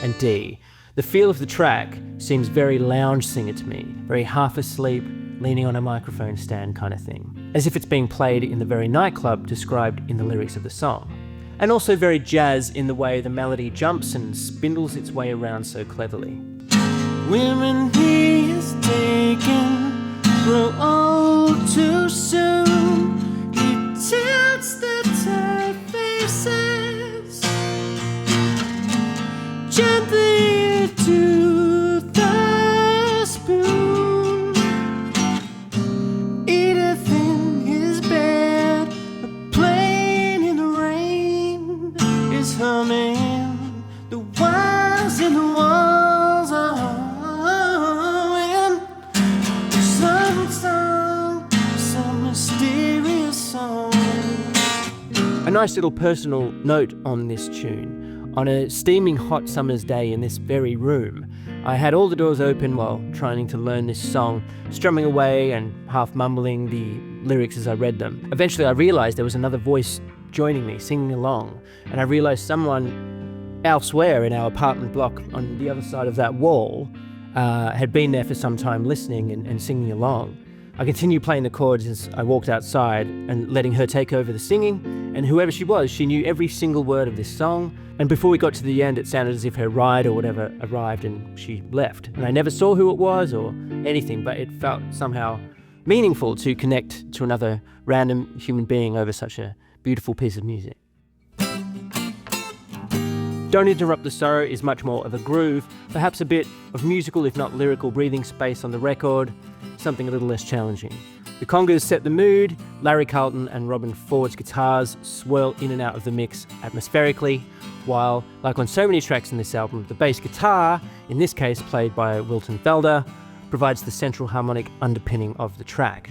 and D. The feel of the track seems very lounge singer to me, very half asleep, leaning on a microphone stand kind of thing, as if it's being played in the very nightclub described in the lyrics of the song. And also very jazz in the way the melody jumps and spindles its way around so cleverly. Women he is taken grow old too soon. He tilts the tired faces gently to the spoon. Edith in his bed, a plane in the rain is humming. The wires in the walls are humming. Some mysterious song. A nice little personal note on this tune. On a steaming hot summer's day in this very room, I had all the doors open while trying to learn this song, strumming away and half mumbling the lyrics as I read them. Eventually I realised there was another voice joining me, singing along, and I realised someone elsewhere in our apartment block on the other side of that wall had been there for some time listening and singing along. I continued playing the chords as I walked outside and letting her take over the singing, and whoever she was, she knew every single word of this song, and before we got to the end it sounded as if her ride or whatever arrived and she left. And I never saw who it was or anything, but it felt somehow meaningful to connect to another random human being over such a beautiful piece of music. Don't Interrupt the Sorrow is much more of a groove, perhaps a bit of musical if not lyrical breathing space on the record, something a little less challenging. The congas set the mood, Larry Carlton and Robin Ford's guitars swirl in and out of the mix atmospherically, while, like on so many tracks in this album, the bass guitar, in this case played by Wilton Felder, provides the central harmonic underpinning of the track.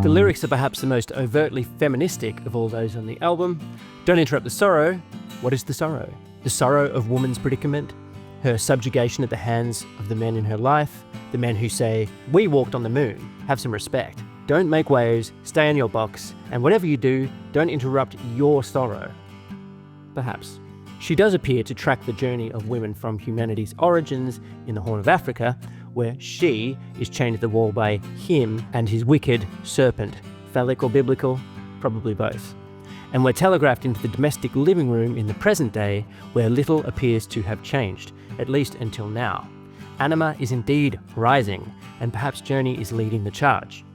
The lyrics are perhaps the most overtly feministic of all those on the album. Don't Interrupt the Sorrow. What is the sorrow? The sorrow of woman's predicament, her subjugation at the hands of the men in her life, the men who say, "We walked on the moon, have some respect. Don't make waves, stay in your box, and whatever you do, don't interrupt your sorrow." Perhaps. She does appear to track the journey of women from humanity's origins in the Horn of Africa, where she is chained to the wall by him and his wicked serpent. Phallic or biblical? Probably both. And we're telegraphed into the domestic living room in the present day, where little appears to have changed, at least until now. Anima is indeed rising, and perhaps Joni is leading the charge.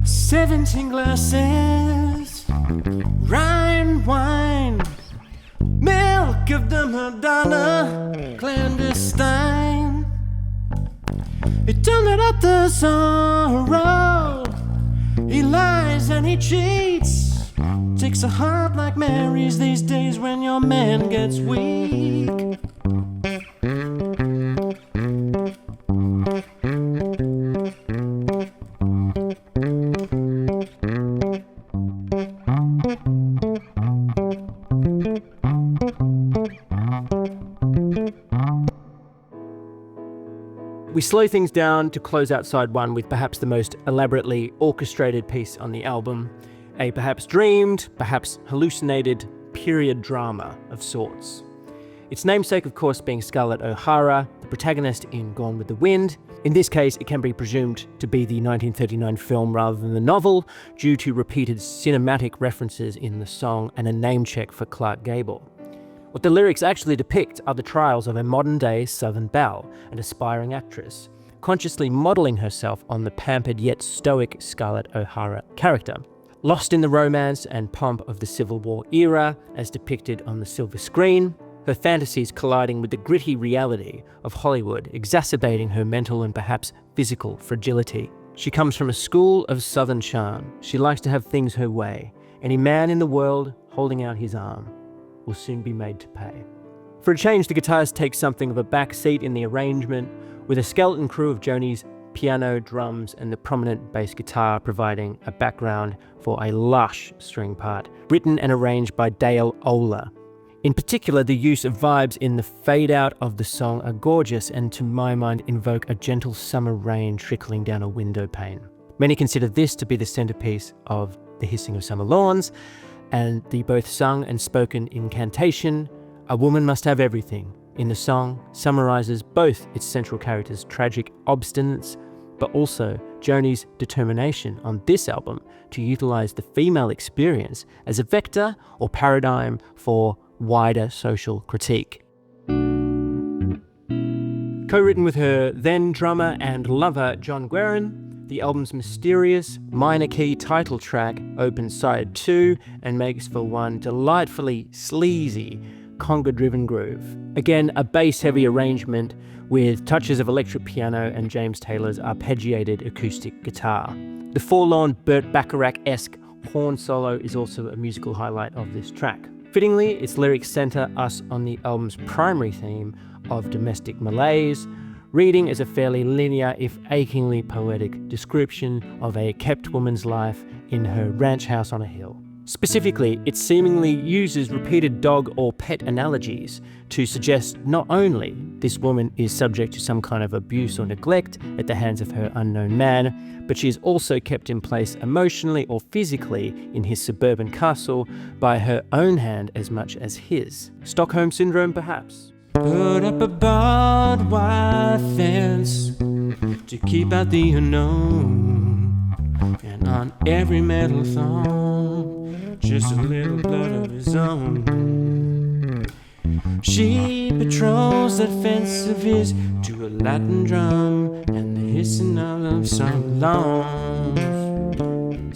17 glasses, Rhine wine, milk of the Madonna, clandestine. He don't let up the sorrow, he lies and he cheats. Takes a heart like Mary's these days when your man gets weak. We slow things down to close out side one with perhaps the most elaborately orchestrated piece on the album, a perhaps dreamed, perhaps hallucinated period drama of sorts. Its namesake, of course, being Scarlett O'Hara, the protagonist in Gone with the Wind. In this case, it can be presumed to be the 1939 film rather than the novel, due to repeated cinematic references in the song and a name check for Clark Gable. What the lyrics actually depict are the trials of a modern-day Southern belle, an aspiring actress, consciously modelling herself on the pampered yet stoic Scarlett O'Hara character. Lost in the romance and pomp of the Civil War era, as depicted on the silver screen, her fantasies colliding with the gritty reality of Hollywood, exacerbating her mental and perhaps physical fragility. She comes from a school of Southern charm. She likes to have things her way. Any man in the world holding out his arm will soon be made to pay. For a change, the guitars take something of a back seat in the arrangement, with a skeleton crew of Joni's piano, drums, and the prominent bass guitar providing a background for a lush string part, written and arranged by Dale Oler. In particular, the use of vibes in the fade-out of the song are gorgeous and, to my mind, invoke a gentle summer rain trickling down a window pane. Many consider this to be the centerpiece of The Hissing of Summer Lawns, and the both sung and spoken incantation, "A woman must have everything," in the song summarizes both its central character's tragic obstinance, but also Joni's determination on this album to utilize the female experience as a vector or paradigm for wider social critique. Co-written with her then drummer and lover John Guerin, the album's mysterious minor key title track opens side 2 and makes for one delightfully sleazy conga-driven groove. Again, a bass-heavy arrangement with touches of electric piano and James Taylor's arpeggiated acoustic guitar. The forlorn Burt Bacharach-esque horn solo is also a musical highlight of this track. Fittingly, its lyrics center us on the album's primary theme of domestic malaise, reading as a fairly linear, if achingly poetic, description of a kept woman's life in her ranch house on a hill. Specifically, it seemingly uses repeated dog or pet analogies to suggest not only this woman is subject to some kind of abuse or neglect at the hands of her unknown man, but she is also kept in place emotionally or physically in his suburban castle by her own hand as much as his. Stockholm Syndrome, perhaps? Put up a barbed wire fence to keep out the unknown, and on every metal thong, just a little blood of his own. She patrols that fence of his to a Latin drum and the hissing of some lawns.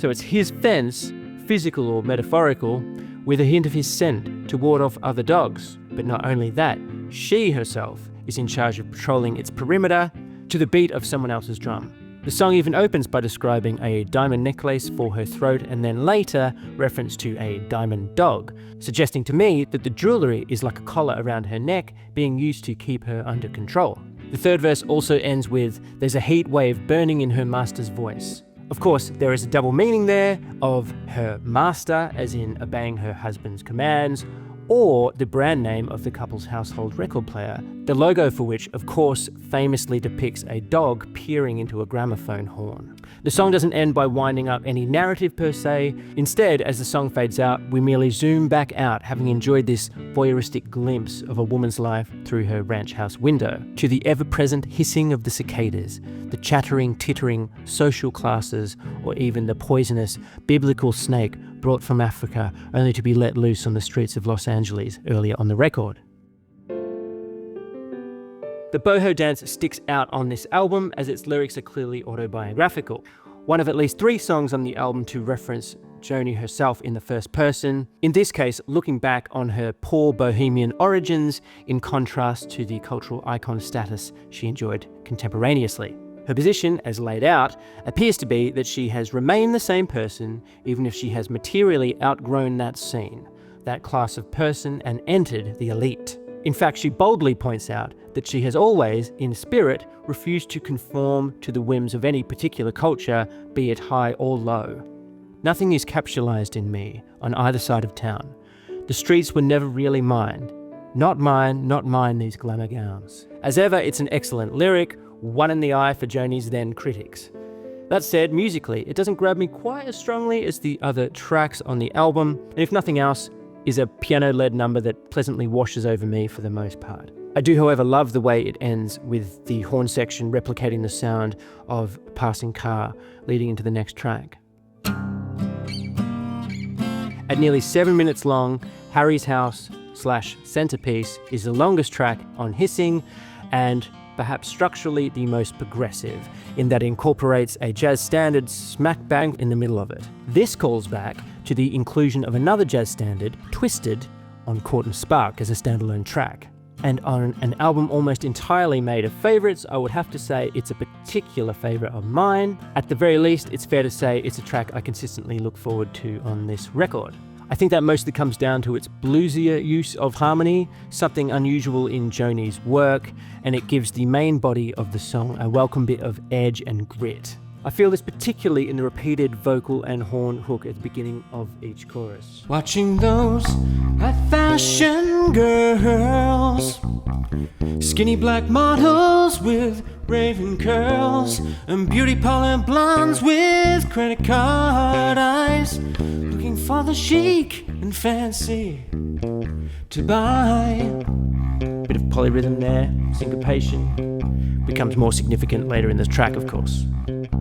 So it's his fence, physical or metaphorical, with a hint of his scent to ward off other dogs. But not only that, she herself is in charge of patrolling its perimeter to the beat of someone else's drum. The song even opens by describing a diamond necklace for her throat and then later reference to a diamond dog, suggesting to me that the jewellery is like a collar around her neck being used to keep her under control. The third verse also ends with, "There's a heat wave burning in her master's voice." Of course, there is a double meaning there of her master, as in obeying her husband's commands, or the brand name of the couple's household record player, the logo for which, of course, famously depicts a dog peering into a gramophone horn. The song doesn't end by winding up any narrative per se. Instead, as the song fades out, we merely zoom back out, having enjoyed this voyeuristic glimpse of a woman's life through her ranch house window, to the ever-present hissing of the cicadas, the chattering, tittering social classes, or even the poisonous biblical snake brought from Africa only to be let loose on the streets of Los Angeles earlier on the record. The Boho Dance sticks out on this album as its lyrics are clearly autobiographical. One of at least 3 songs on the album to reference Joni herself in the first person, in this case looking back on her poor bohemian origins in contrast to the cultural icon status she enjoyed contemporaneously. Her position, as laid out, appears to be that she has remained the same person even if she has materially outgrown that scene, that class of person, and entered the elite. In fact, she boldly points out that she has always, in spirit, refused to conform to the whims of any particular culture, be it high or low. Nothing is capsulized in me on either side of town. The streets were never really mine. Not mine, these glamour gowns. As ever, it's an excellent lyric, one in the eye for Joni's then critics. That said, musically, it doesn't grab me quite as strongly as the other tracks on the album, and if nothing else, is a piano-led number that pleasantly washes over me for the most part. I do, however, love the way it ends with the horn section replicating the sound of a passing car leading into the next track. At nearly 7 minutes long, Harry's House / Centerpiece is the longest track on Hissing, and perhaps structurally the most progressive, in that it incorporates a jazz standard smack bang in the middle of it. This calls back to the inclusion of another jazz standard, Twisted, on Court and Spark as a standalone track. And on an album almost entirely made of favourites, I would have to say it's a particular favourite of mine. At the very least, it's fair to say it's a track I consistently look forward to on this record. I think that mostly comes down to its bluesier use of harmony, something unusual in Joni's work, and it gives the main body of the song a welcome bit of edge and grit. I feel this particularly in the repeated vocal and horn hook at the beginning of each chorus. Watching those high-fashion girls, skinny black models with raven curls, and beauty parlor blondes with credit card eyes, looking for the chic and fancy to buy. Bit of polyrhythm there, syncopation, becomes more significant later in the track, of course.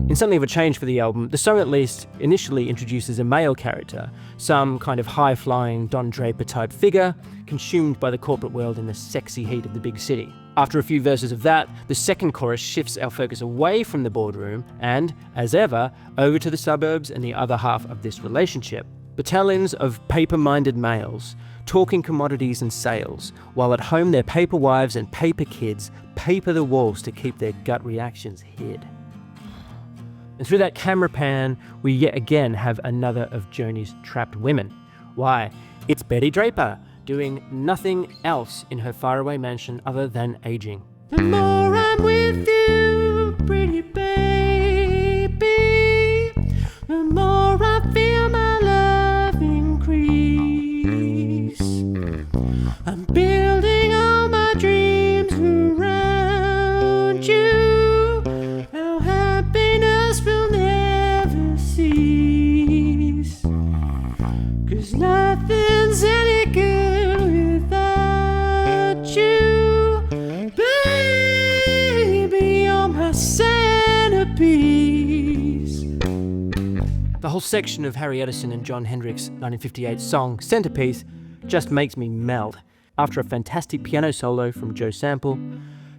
In something of a change for the album, the song at least initially introduces a male character, some kind of high-flying Don Draper-type figure, consumed by the corporate world in the sexy heat of the big city. After a few verses of that, the second chorus shifts our focus away from the boardroom and, as ever, over to the suburbs and the other half of this relationship. Battalions of paper-minded males, talking commodities and sales, while at home their paper wives and paper kids paper the walls to keep their gut reactions hid. And through that camera pan, we yet again have another of Joni's trapped women. Why? It's Betty Draper, doing nothing else in her faraway mansion other than aging. The more I'm with you, pretty baby, the more I feel my love increase. I'm building all my dreams around you. Our happiness will never cease. 'Cause nothing's any good without you. Baby, you're my centerpiece. The whole section of Harry Edison and Jon Hendricks' 1958 song, Centerpiece, just makes me melt. After a fantastic piano solo from Joe Sample,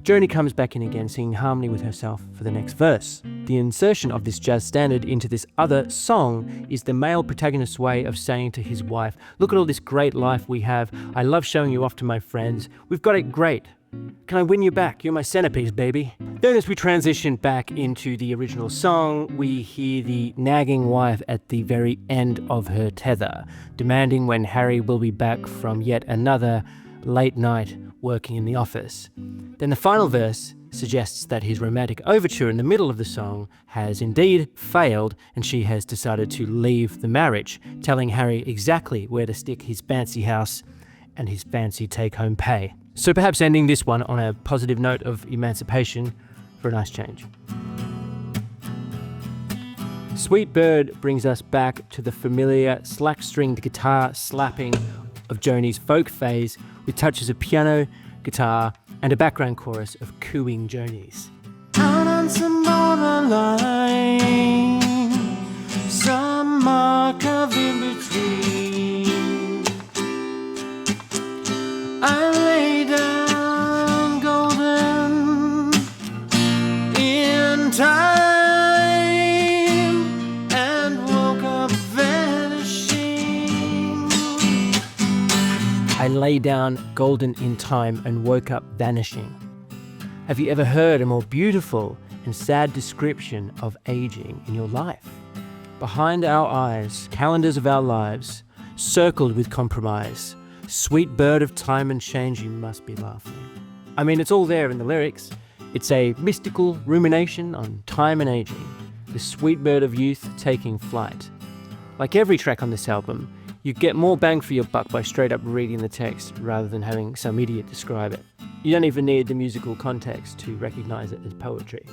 Joni comes back in again singing harmony with herself for the next verse. The insertion of this jazz standard into this other song is the male protagonist's way of saying to his wife, look at all this great life we have. I love showing you off to my friends. We've got it great. Can I win you back? You're my centerpiece, baby. Then as we transition back into the original song, we hear the nagging wife at the very end of her tether, demanding when Harry will be back from yet another late night working in the office. Then the final verse suggests that his romantic overture in the middle of the song has indeed failed and she has decided to leave the marriage, telling Harry exactly where to stick his fancy house and his fancy take-home pay. So perhaps ending this one on a positive note of emancipation for a nice change. Sweet Bird brings us back to the familiar slack-stringed guitar slapping of Joni's folk phase with touches of piano, guitar, and a background chorus of cooing Joni's. Out on some borderline, some mark of in between, I lay down golden in time and woke up vanishing. I lay down golden in time and woke up vanishing. Have you ever heard a more beautiful and sad description of aging in your life? Behind our eyes, calendars of our lives, circled with compromise. Sweet bird of time and change, you must be laughing. I mean, it's all there in the lyrics. It's a mystical rumination on time and aging, the sweet bird of youth taking flight. Like every track on this album, you get more bang for your buck by straight up reading the text rather than having some idiot describe it. You don't even need the musical context to recognize it as poetry.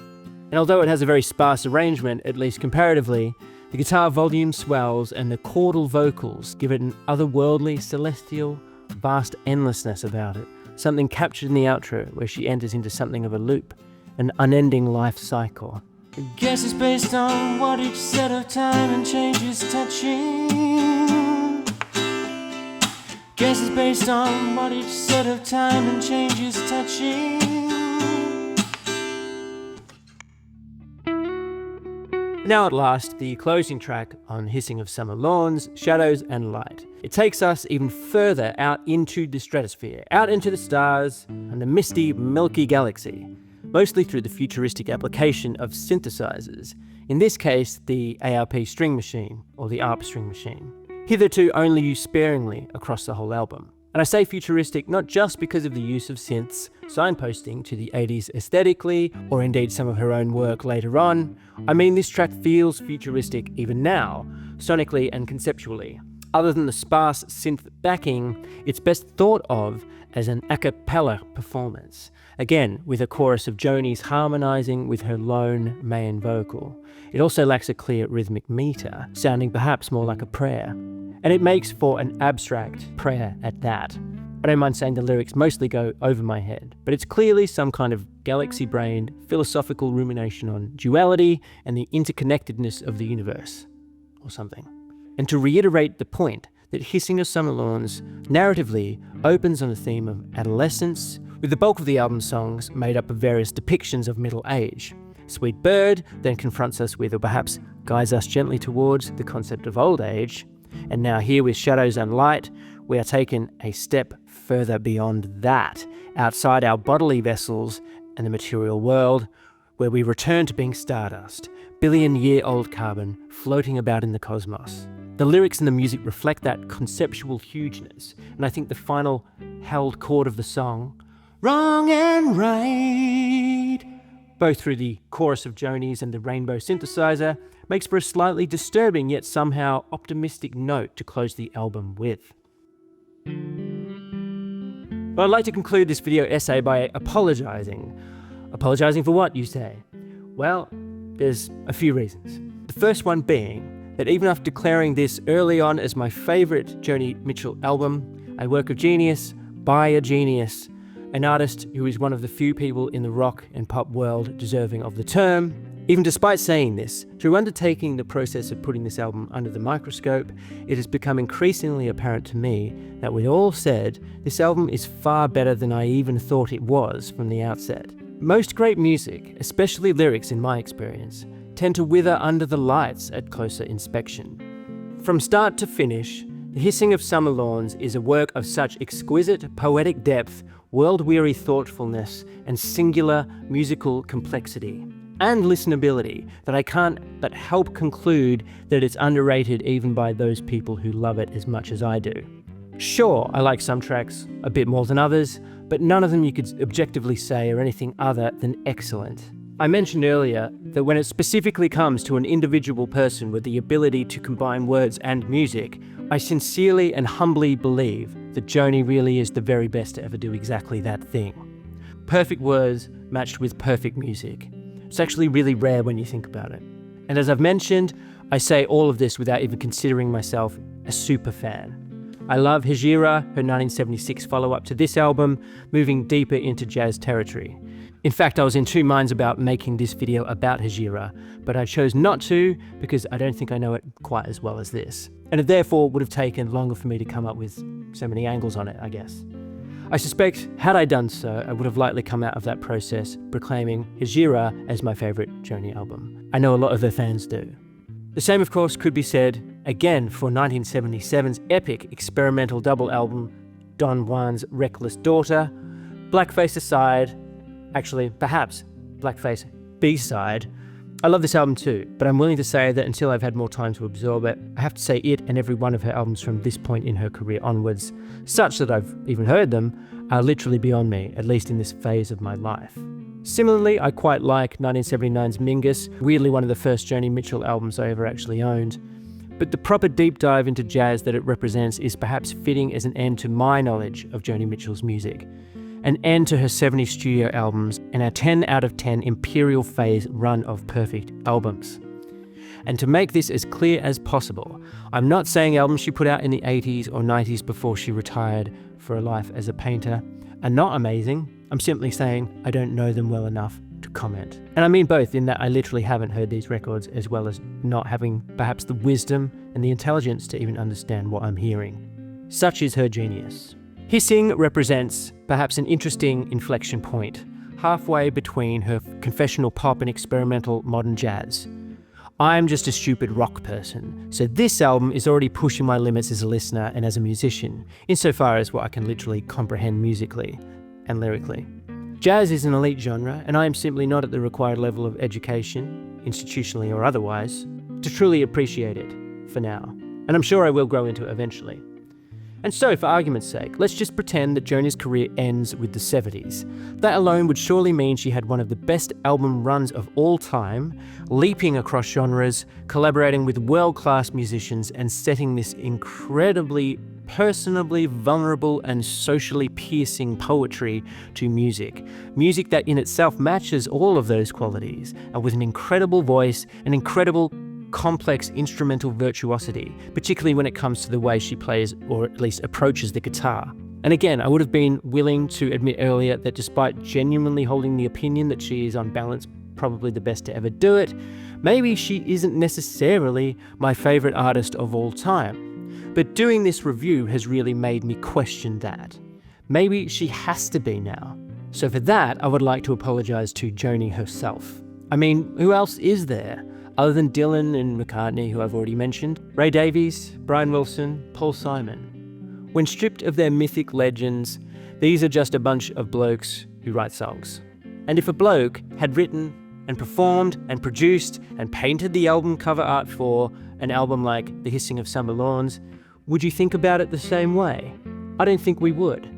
And although it has a very sparse arrangement, at least comparatively, the guitar volume swells and the chordal vocals give it an otherworldly, celestial, vast endlessness about it. Something captured in the outro where she enters into something of a loop, an unending life cycle. I guess it's based on what each set of time and change is touching. Guess it's based on what each set of time and change is touching. Now at last, the closing track on Hissing of Summer Lawns, Shadows and Light. It takes us even further out into the stratosphere, out into the stars and the misty, milky galaxy, mostly through the futuristic application of synthesizers, in this case the ARP string machine, or the ARP string machine. hitherto only used sparingly across the whole album. And I say futuristic not just because of the use of synths, signposting to the 80s aesthetically, or indeed some of her own work later on. I mean, this track feels futuristic even now, sonically and conceptually. Other than the sparse synth backing, it's best thought of as an a cappella performance. Again, with a chorus of Joni's harmonising with her lone main vocal. It also lacks a clear rhythmic meter, sounding perhaps more like a prayer. And it makes for an abstract prayer at that. I don't mind saying the lyrics mostly go over my head, but it's clearly some kind of galaxy-brained philosophical rumination on duality and the interconnectedness of the universe, or something. And to reiterate the point that Hissing of Summer Lawns narratively opens on a theme of adolescence, with the bulk of the album's songs made up of various depictions of middle age. Sweet Bird then confronts us with, or perhaps guides us gently towards, the concept of old age. And now here with Shadows and Light, we are taken a step further beyond that, outside our bodily vessels and the material world, where we return to being stardust, billion-year-old carbon floating about in the cosmos. The lyrics and the music reflect that conceptual hugeness, and I think the final held chord of the song, wrong and right, both through the chorus of Joni's and the rainbow synthesizer, makes for a slightly disturbing yet somehow optimistic note to close the album with. But I'd like to conclude this video essay by apologising. Apologising for what, you say? Well, there's a few reasons. The first one being that even after declaring this early on as my favourite Joni Mitchell album, a work of genius by a genius, an artist who is one of the few people in the rock and pop world deserving of the term, even despite saying this, through undertaking the process of putting this album under the microscope, it has become increasingly apparent to me that with all said, this album is far better than I even thought it was from the outset. Most great music, especially lyrics in my experience, tend to wither under the lights at closer inspection. From start to finish, The Hissing of Summer Lawns is a work of such exquisite poetic depth, world-weary thoughtfulness, and singular musical complexity and listenability that I can't but help conclude that it's underrated even by those people who love it as much as I do. Sure, I like some tracks a bit more than others, but none of them you could objectively say are anything other than excellent. I mentioned earlier that when it specifically comes to an individual person with the ability to combine words and music, I sincerely and humbly believe that Joni really is the very best to ever do exactly that thing. Perfect words matched with perfect music. It's actually really rare when you think about it. And as I've mentioned, I say all of this without even considering myself a super fan. I love Hejira, her 1976 follow-up to this album, moving deeper into jazz territory. In fact, I was in two minds about making this video about Hejira, but I chose not to because I don't think I know it quite as well as this. And it therefore would have taken longer for me to come up with so many angles on it, I guess. I suspect, had I done so, I would have likely come out of that process proclaiming Hejira as my favourite Joni album. I know a lot of her fans do. The same, of course, could be said again for 1977's epic experimental double album, Don Juan's Reckless Daughter. Blackface aside, actually, perhaps Blackface B-side, I love this album too, but I'm willing to say that until I've had more time to absorb it, I have to say it and every one of her albums from this point in her career onwards, such that I've even heard them, are literally beyond me, at least in this phase of my life. Similarly, I quite like 1979's Mingus, weirdly one of the first Joni Mitchell albums I ever actually owned. But the proper deep dive into jazz that it represents is perhaps fitting as an end to my knowledge of Joni Mitchell's music, an end to her 70 studio albums and a 10 out of 10 Imperial Phase run of perfect albums. And to make this as clear as possible, I'm not saying albums she put out in the 80s or 90s before she retired for a life as a painter are not amazing. I'm simply saying I don't know them well enough to comment. And I mean both, in that I literally haven't heard these records, as well as not having perhaps the wisdom and the intelligence to even understand what I'm hearing. Such is her genius. Hissing represents perhaps an interesting inflection point, halfway between her confessional pop and experimental modern jazz. I'm just a stupid rock person, so this album is already pushing my limits as a listener and as a musician, insofar as what I can literally comprehend musically and lyrically. Jazz is an elite genre, and I am simply not at the required level of education, institutionally or otherwise, to truly appreciate it, for now. And I'm sure I will grow into it eventually. And so, for argument's sake, let's just pretend that Joni's career ends with the 70s. That alone would surely mean she had one of the best album runs of all time, leaping across genres, collaborating with world-class musicians, and setting this incredibly personably vulnerable and socially piercing poetry to music. Music that in itself matches all of those qualities, and with an incredible voice, an incredible complex instrumental virtuosity, particularly when it comes to the way she plays or at least approaches the guitar. And again, I would have been willing to admit earlier that despite genuinely holding the opinion that she is on balance probably the best to ever do it, maybe she isn't necessarily my favourite artist of all time. But doing this review has really made me question that. Maybe she has to be now. So for that, I would like to apologise to Joni herself. I mean, who else is there? Other than Dylan and McCartney, who I've already mentioned, Ray Davies, Brian Wilson, Paul Simon. When stripped of their mythic legends, these are just a bunch of blokes who write songs. And if a bloke had written and performed and produced and painted the album cover art for an album like The Hissing of Summer Lawns, would you think about it the same way? I don't think we would.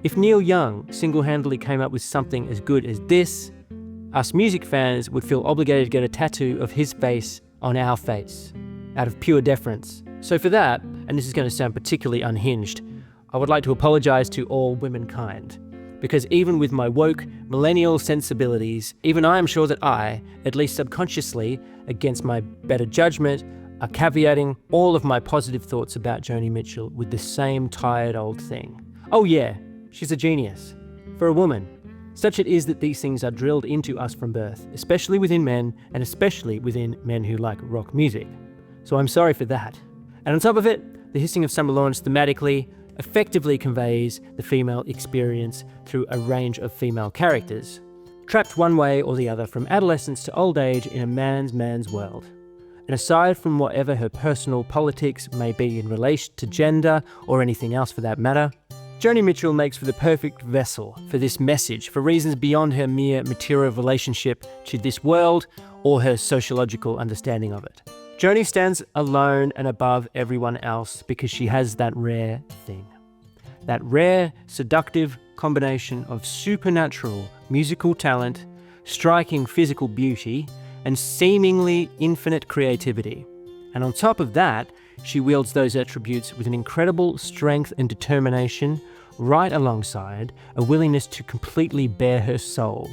If Neil Young single-handedly came up with something as good as this, us music fans would feel obligated to get a tattoo of his face on our face, out of pure deference. So for that, and this is going to sound particularly unhinged, I would like to apologise to all womankind. Because even with my woke, millennial sensibilities, even I am sure that I, at least subconsciously, against my better judgment, are caveating all of my positive thoughts about Joni Mitchell with the same tired old thing. Oh yeah, she's a genius. For a woman. Such it is that these things are drilled into us from birth, especially within men, and especially within men who like rock music. So I'm sorry for that. And on top of it, The Hissing of Summer Lawns thematically effectively conveys the female experience through a range of female characters, trapped one way or the other from adolescence to old age in a man's world. And aside from whatever her personal politics may be in relation to gender or anything else for that matter, Joni Mitchell makes for the perfect vessel for this message for reasons beyond her mere material relationship to this world or her sociological understanding of it. Joni stands alone and above everyone else because she has that rare thing. That rare, seductive combination of supernatural musical talent, striking physical beauty, and seemingly infinite creativity. And on top of that, she wields those attributes with an incredible strength and determination, right alongside a willingness to completely bare her soul,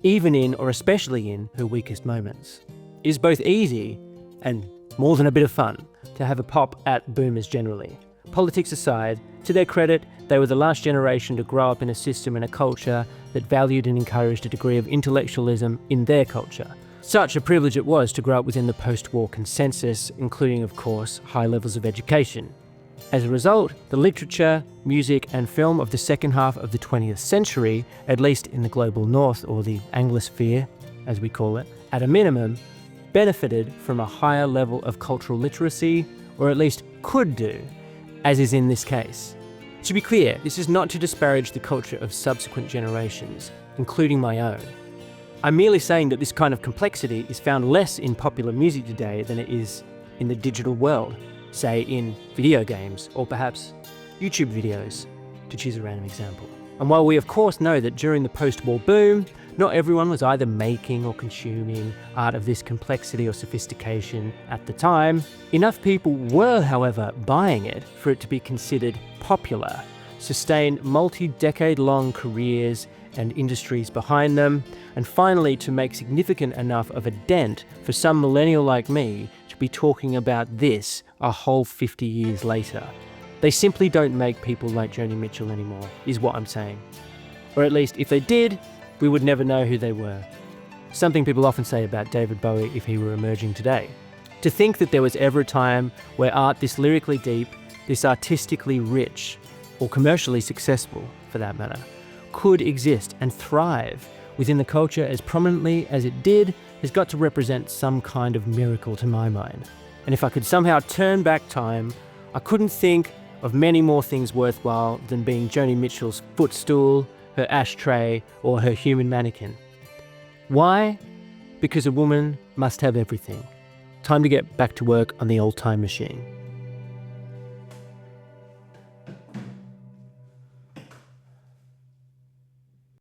even in or especially in her weakest moments. It is both easy and more than a bit of fun to have a pop at boomers generally. Politics aside, to their credit, they were the last generation to grow up in a system and a culture that valued and encouraged a degree of intellectualism in their culture. Such a privilege it was to grow up within the post-war consensus, including, of course, high levels of education. As a result, the literature, music, and film of the second half of the 20th century, at least in the global north, or the Anglosphere, as we call it, at a minimum, benefited from a higher level of cultural literacy, or at least could do, as is in this case. To be clear, this is not to disparage the culture of subsequent generations, including my own. I'm merely saying that this kind of complexity is found less in popular music today than it is in the digital world, say in video games or perhaps YouTube videos, to choose a random example. And while we of course know that during the post-war boom, not everyone was either making or consuming art of this complexity or sophistication at the time, enough people were, however, buying it for it to be considered popular, sustain multi-decade-long careers and industries behind them, and finally to make significant enough of a dent for some millennial like me to be talking about this a whole 50 years later. They simply don't make people like Joni Mitchell anymore, is what I'm saying. Or at least if they did, we would never know who they were. Something people often say about David Bowie if he were emerging today. To think that there was ever a time where art this lyrically deep, this artistically rich, or commercially successful, for that matter, could exist and thrive within the culture as prominently as it did has got to represent some kind of miracle to my mind. And if I could somehow turn back time, I couldn't think of many more things worthwhile than being Joni Mitchell's footstool, her ashtray, or her human mannequin. Why? Because a woman must have everything. Time to get back to work on the old time machine.